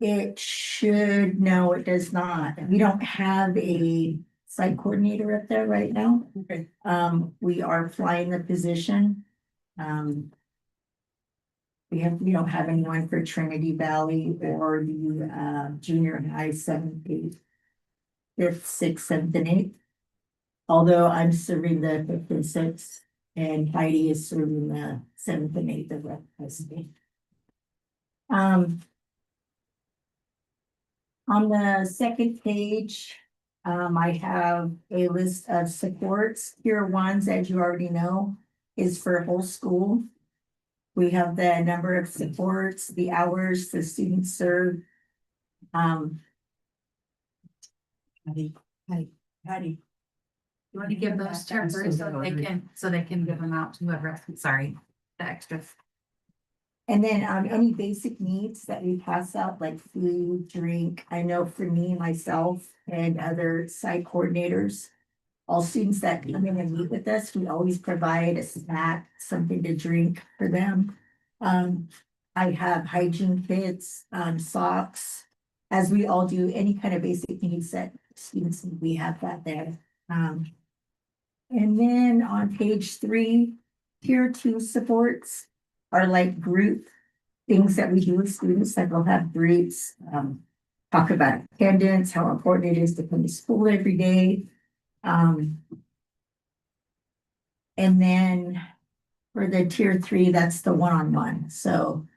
It should, no, it does not. We don't have a site coordinator up there right now. Okay. We are flying the position. We don't have anyone for Trinity Valley or the junior high 7th, 8th, 5th, 6th, 7th, and 8th. Although I'm serving the 5th and 6th, and Heidi is serving the 7th and 8th of the on the second page, I have a list of supports. Tier 1s, as you already know, is for whole school. We have the number of supports, the hours the students serve. Patty. You want to give those to her first so they can give them out to whoever, sorry, the extras. And then any basic needs that we pass out, like food, drink. I know for me, myself, and other site coordinators, all students that come in and meet with us, we always provide a snack, something to drink for them. I have hygiene kits, socks, as we all do, any kind of basic needs that students need, we have that there. And then on page 3, tier 2 supports are like group things that we do with students, like we'll have groups, talk about attendance, how important it is to come to school every day. And then for the tier 3, that's the one-on-one. So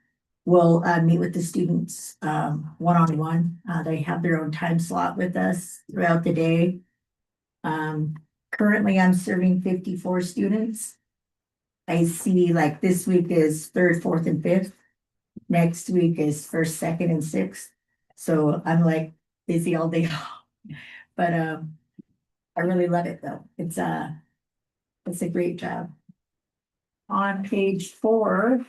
we'll meet with the students one-on-one. They have their own time slot with us throughout the day. Currently, I'm serving 54 students. I see like this week is 3rd, 4th, and 5th. Next week is 1st, 2nd, and 6th. So I'm like busy all day. But I really love it though. It's a great job. On page 4,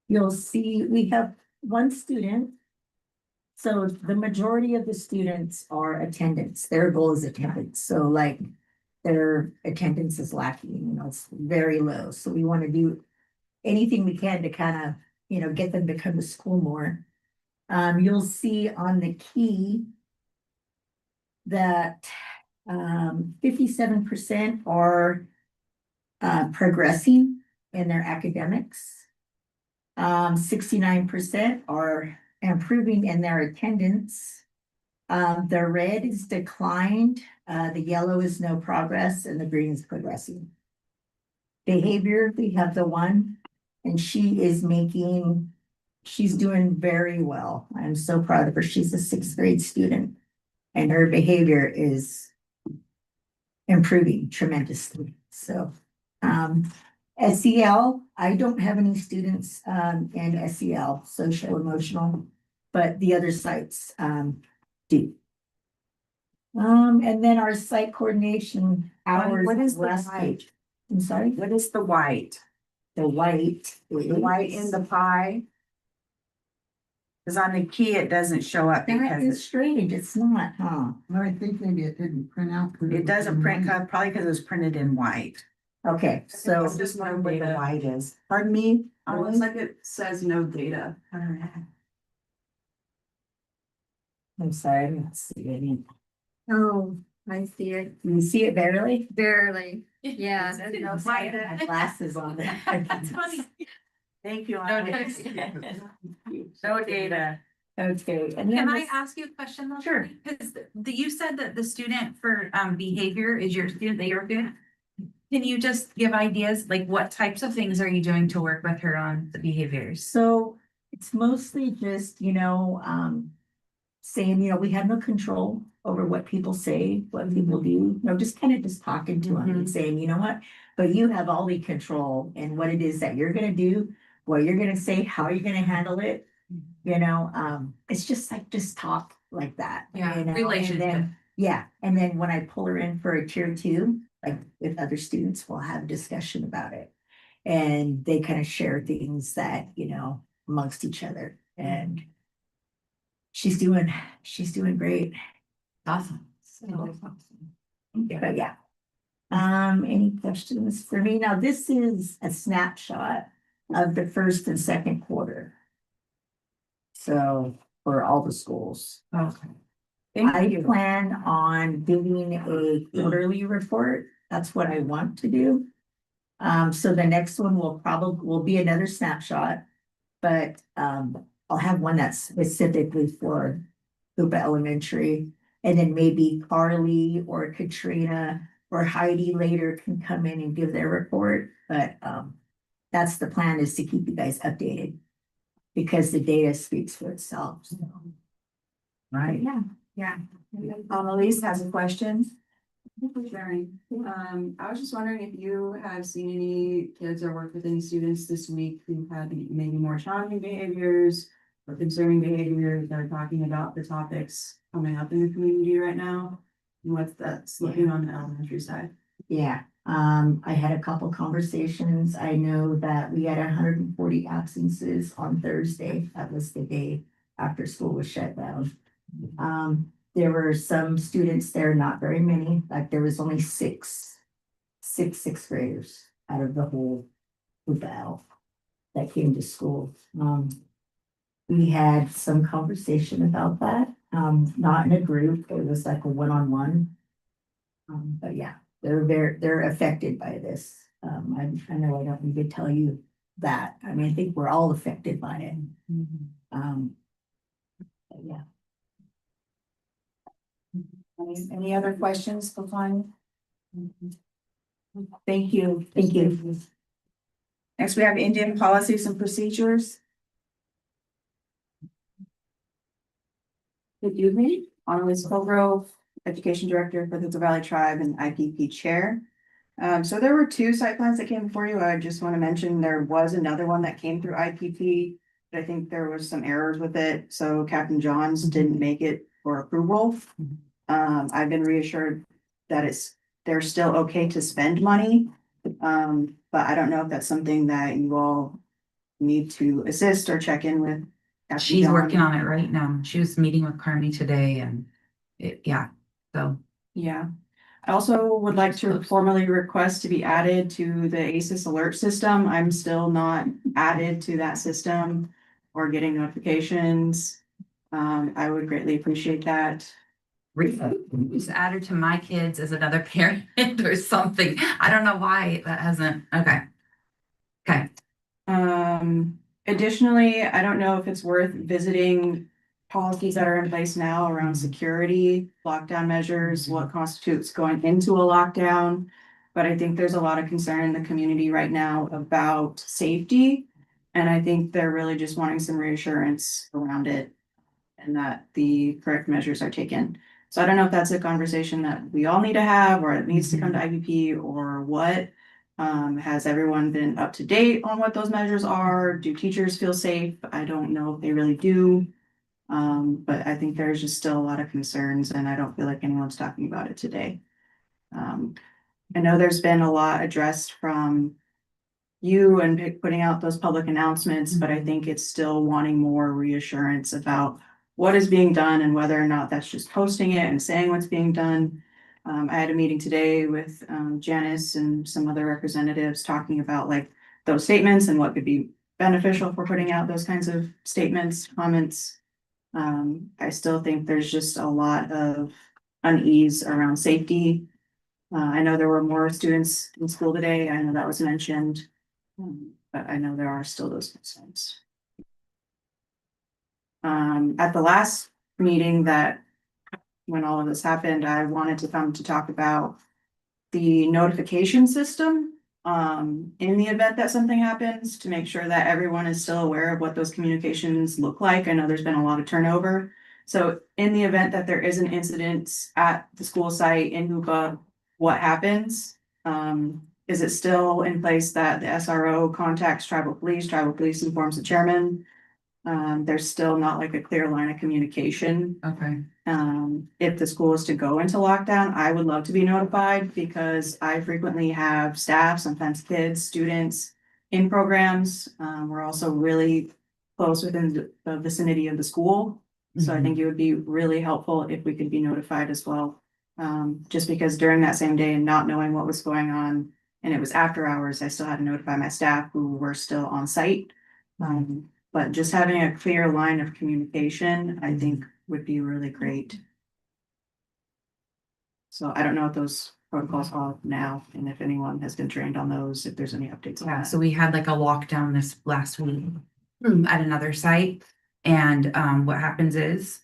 you'll see we have one student. So the majority of the students are attendance. Their goal is attendance. So like their attendance is lacking, you know, it's very low. So we want to do anything we can to kind of, you know, get them to come to school more. You'll see on the key that 57% are progressing in their academics. 69% are improving in their attendance. The red is declined, the yellow is no progress, and the green is progressing. Behavior, we have the one, and she's doing very well. I'm so proud of her. She's a 6th grade student, and her behavior is improving tremendously. So, SEL, I don't have any students in SEL, social emotional, but the other sites do. And then our site coordination hours. What is the last white? page. I'm sorry, What is the white? the white. The white in the pie? Cause on the key, it doesn't show up That because is strange, it's not, huh? Well, I think maybe it didn't print out. it doesn't print, probably because it was printed in white. Okay, so. I'm just wondering what the white is. Pardon me? It looks like it says no data. I'm sorry, I'm not seeing Oh, I see it it. You see it barely? barely. Yeah. I have glasses on. That's funny. Thank you. No Anna. data. No data. Okay, and then Can I this- ask you a question though? Sure. Because you said that the student for behavior is your student that you're doing. Can you just give ideas, like what types of things are you doing to work with her on the behaviors? So it's mostly just, you know, saying, you know, we have no control over what people say, what people do, you know, just kind of just talking to them and saying, you know what? But you have all the control in what it is that you're gonna do, what you're gonna say, how you're gonna handle it. You know, it's just like, just talk like that. Yeah, you know, and relationship. then- Yeah, and then when I pull her in for a tier 2, like with other students, we'll have a discussion about it. And they kind of share things that, you know, amongst each other, and she's doing great. Awesome. So, but yeah. Any questions for me? Now, this is a snapshot of the 1st and 2nd quarter. So for all the schools. Okay. I plan on doing a quarterly report. That's what I want to do. So the next one will be another snapshot, but I'll have one that's specifically for Hoopa Elementary. And then maybe Carly or Katrina or Heidi later can come in and give their report. But that's the plan, is to keep you guys updated, because the data speaks for itself. So. Right. Yeah. Annalise has a question. Thank you for sharing. I was just wondering if you have seen any kids or worked with any students this week who had maybe more challenging behaviors or concerning behaviors that are talking about the topics coming up in the community right now, and what's that's looking on the elementary side. Yeah, I had a couple conversations. I know that we had 140 absences on Thursday. That was the day after school was shut down. there were some students there, not very many, like there was only sixth graders out of the whole battle that came to school. We had some conversation about that, not in a group, it was like a one-on-one. But yeah, they're affected by this. I know I don't need to tell you that. I mean, I think we're all affected by it. But yeah. Any other questions for Connie? Thank you. Thank you. Next, we have Indian policies and procedures. Good evening, Annalise Colgrove, Education Director for the Valley Tribe and IPP Chair. So there were two site plans that came before you. I just want to mention there was another one that came through IPP. But I think there was some errors with it, so Captain Johns didn't make it for approval. I've been reassured that they're still okay to spend money. But I don't know if that's something that you all need to assist or check in with. Captain She's John. working on it right now. She was meeting with Carney today and so. Yeah. I also would like to formally request to be added to the ACES alert system. I'm still not added to that system or getting notifications. I would greatly appreciate that. Just add her to my kids as another parent or something. I don't know why that hasn't, okay. Okay. Additionally, I don't know if it's worth visiting policies that are in place now around security, lockdown measures, what constitutes going into a lockdown. But I think there's a lot of concern in the community right now about safety. And I think they're really just wanting some reassurance around it and that the correct measures are taken. So I don't know if that's a conversation that we all need to have, or it needs to come to IVP or what. Has everyone been up to date on what those measures are? Do teachers feel safe? I don't know if they really do. But I think there's just still a lot of concerns and I don't feel like anyone's talking about it today. I know there's been a lot addressed from you and putting out those public announcements, but I think it's still wanting more reassurance about what is being done and whether or not that's just posting it and saying what's being done. I had a meeting today with Janice and some other representatives talking about like those statements and what could be beneficial for putting out those kinds of statements, comments. I still think there's just a lot of unease around safety. I know there were more students in school today. I know that was mentioned. But I know there are still those concerns. At the last meeting when all of this happened, I wanted to come to talk about the notification system. In the event that something happens, to make sure that everyone is still aware of what those communications look like. I know there's been a lot of turnover. So in the event that there is an incident at the school site in Hoopa, what happens? Is it still in place that the SRO contacts tribal police informs the chairman? There's still not like a clear line of communication. Okay. If the school is to go into lockdown, I would love to be notified because I frequently have staff, sometimes kids, students in programs. We're also really close within the vicinity of the school. So I think it would be really helpful if we could be notified as well. Just because during that same day and not knowing what was going on, and it was after hours, I still had to notify my staff who were still on site. But just having a clear line of communication, I think would be really great. So I don't know what those protocols are now, and if anyone has been trained on those, if there's any updates on Yeah, that. so we had like a lockdown this last week at another site. And what happens is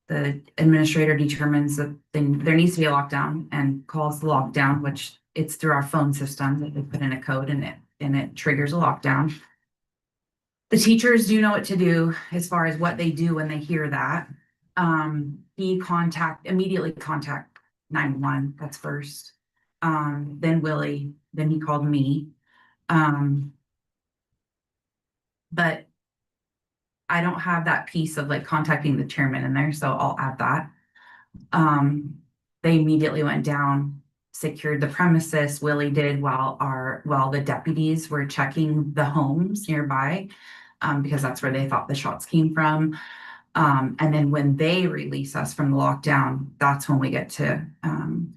the administrator determines that there needs to be a lockdown and calls the lockdown, which it's through our phone system that they put in a code and it triggers a lockdown. The teachers do know what to do as far as what they do when they hear that. Immediately contact 911, that's first. Then Willie, then he called me. But I don't have that piece of like contacting the chairman in there, so I'll add that. They immediately went down, secured the premises. Willie did while the deputies were checking the homes nearby, because that's where they thought the shots came from. And then when they release us from the lockdown, that's when we get to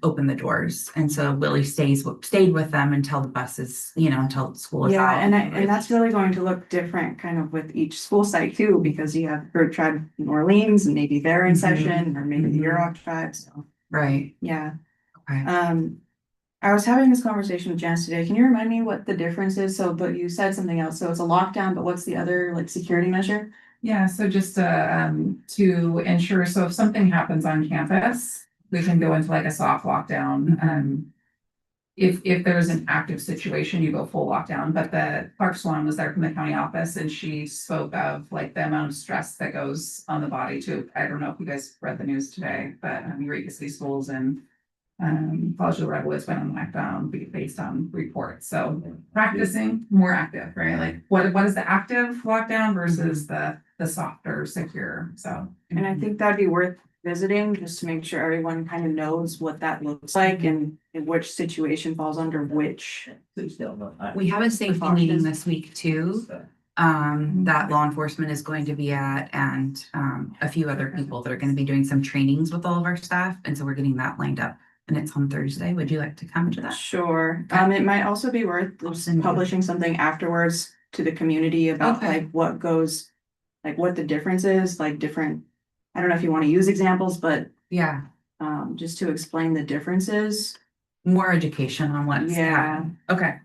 open the doors. And so Willie stayed with them until the buses, until school is Yeah, out. and that's really going to look different kind of with each school site too, because you have Bird Tribe New Orleans and maybe they're in Mhm. session, or maybe the Mhm. Yurok tribe, so, Right. yeah. Okay. I was having this conversation with Janice today. Can you remind me what the difference is? So, but you said something else. So it's a lockdown, but what's the other like security measure? Yeah, so just to ensure, so if something happens on campus, we can go into like a soft lockdown. If there's an active situation, you go full lockdown, but the Clark Swan was there from the county office and she spoke of like the amount of stress that goes on the body too. I don't know if you guys read the news today, but Eureka City Schools and College of the Redwoods went on lockdown based on reports. So practicing more active, right? Like what is the active lockdown versus the softer, secure? So. And I think that'd be worth visiting, just to make sure everyone kind of knows what that looks like and in which situation falls under which. We have a safety meeting this week too, that law enforcement is going to be at, and a few other people that are gonna be doing some trainings with all of our staff, and so we're getting that lined up. And it's on Thursday. Would you like to come to that? Sure. Okay. It might also be worth I'll just send you. publishing something afterwards to the community about Okay. like what goes, like what the difference is, like different, I don't know if you want to use examples, but Yeah, just to explain the differences more education on what's Yeah. happening. Okay.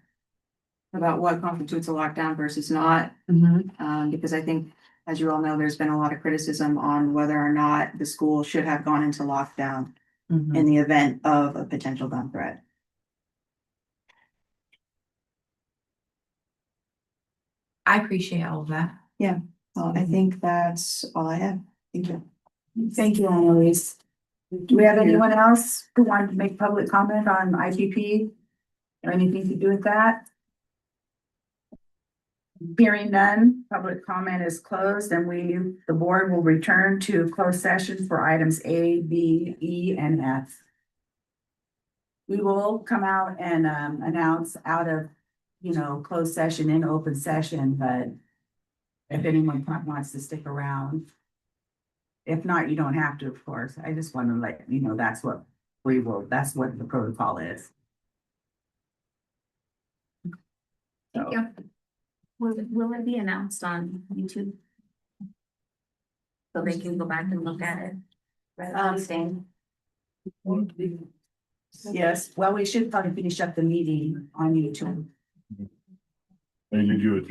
about what constitutes a lockdown versus not. Because I think, as you all know, there's been a lot of criticism on whether or not the school should have gone into lockdown in the event of a potential gun threat. I appreciate all of that. Well, I think that's all I have. Thank you. Thank you, Annalise. Do we have anyone else who wanted to make public comment on IPP? Or anything to do with that? Hearing none, public comment is closed and the board will return to closed session for items A, B, E, and F. We will come out and announce out of, closed session in open session, but if anyone wants to stick around. If not, you don't have to, of course. I just want to let you know that's what the protocol is. Thank you. Will it be announced on YouTube? So they can go back and look at it. Staying. Yes, well, we should probably finish up the meeting on YouTube. And you do it.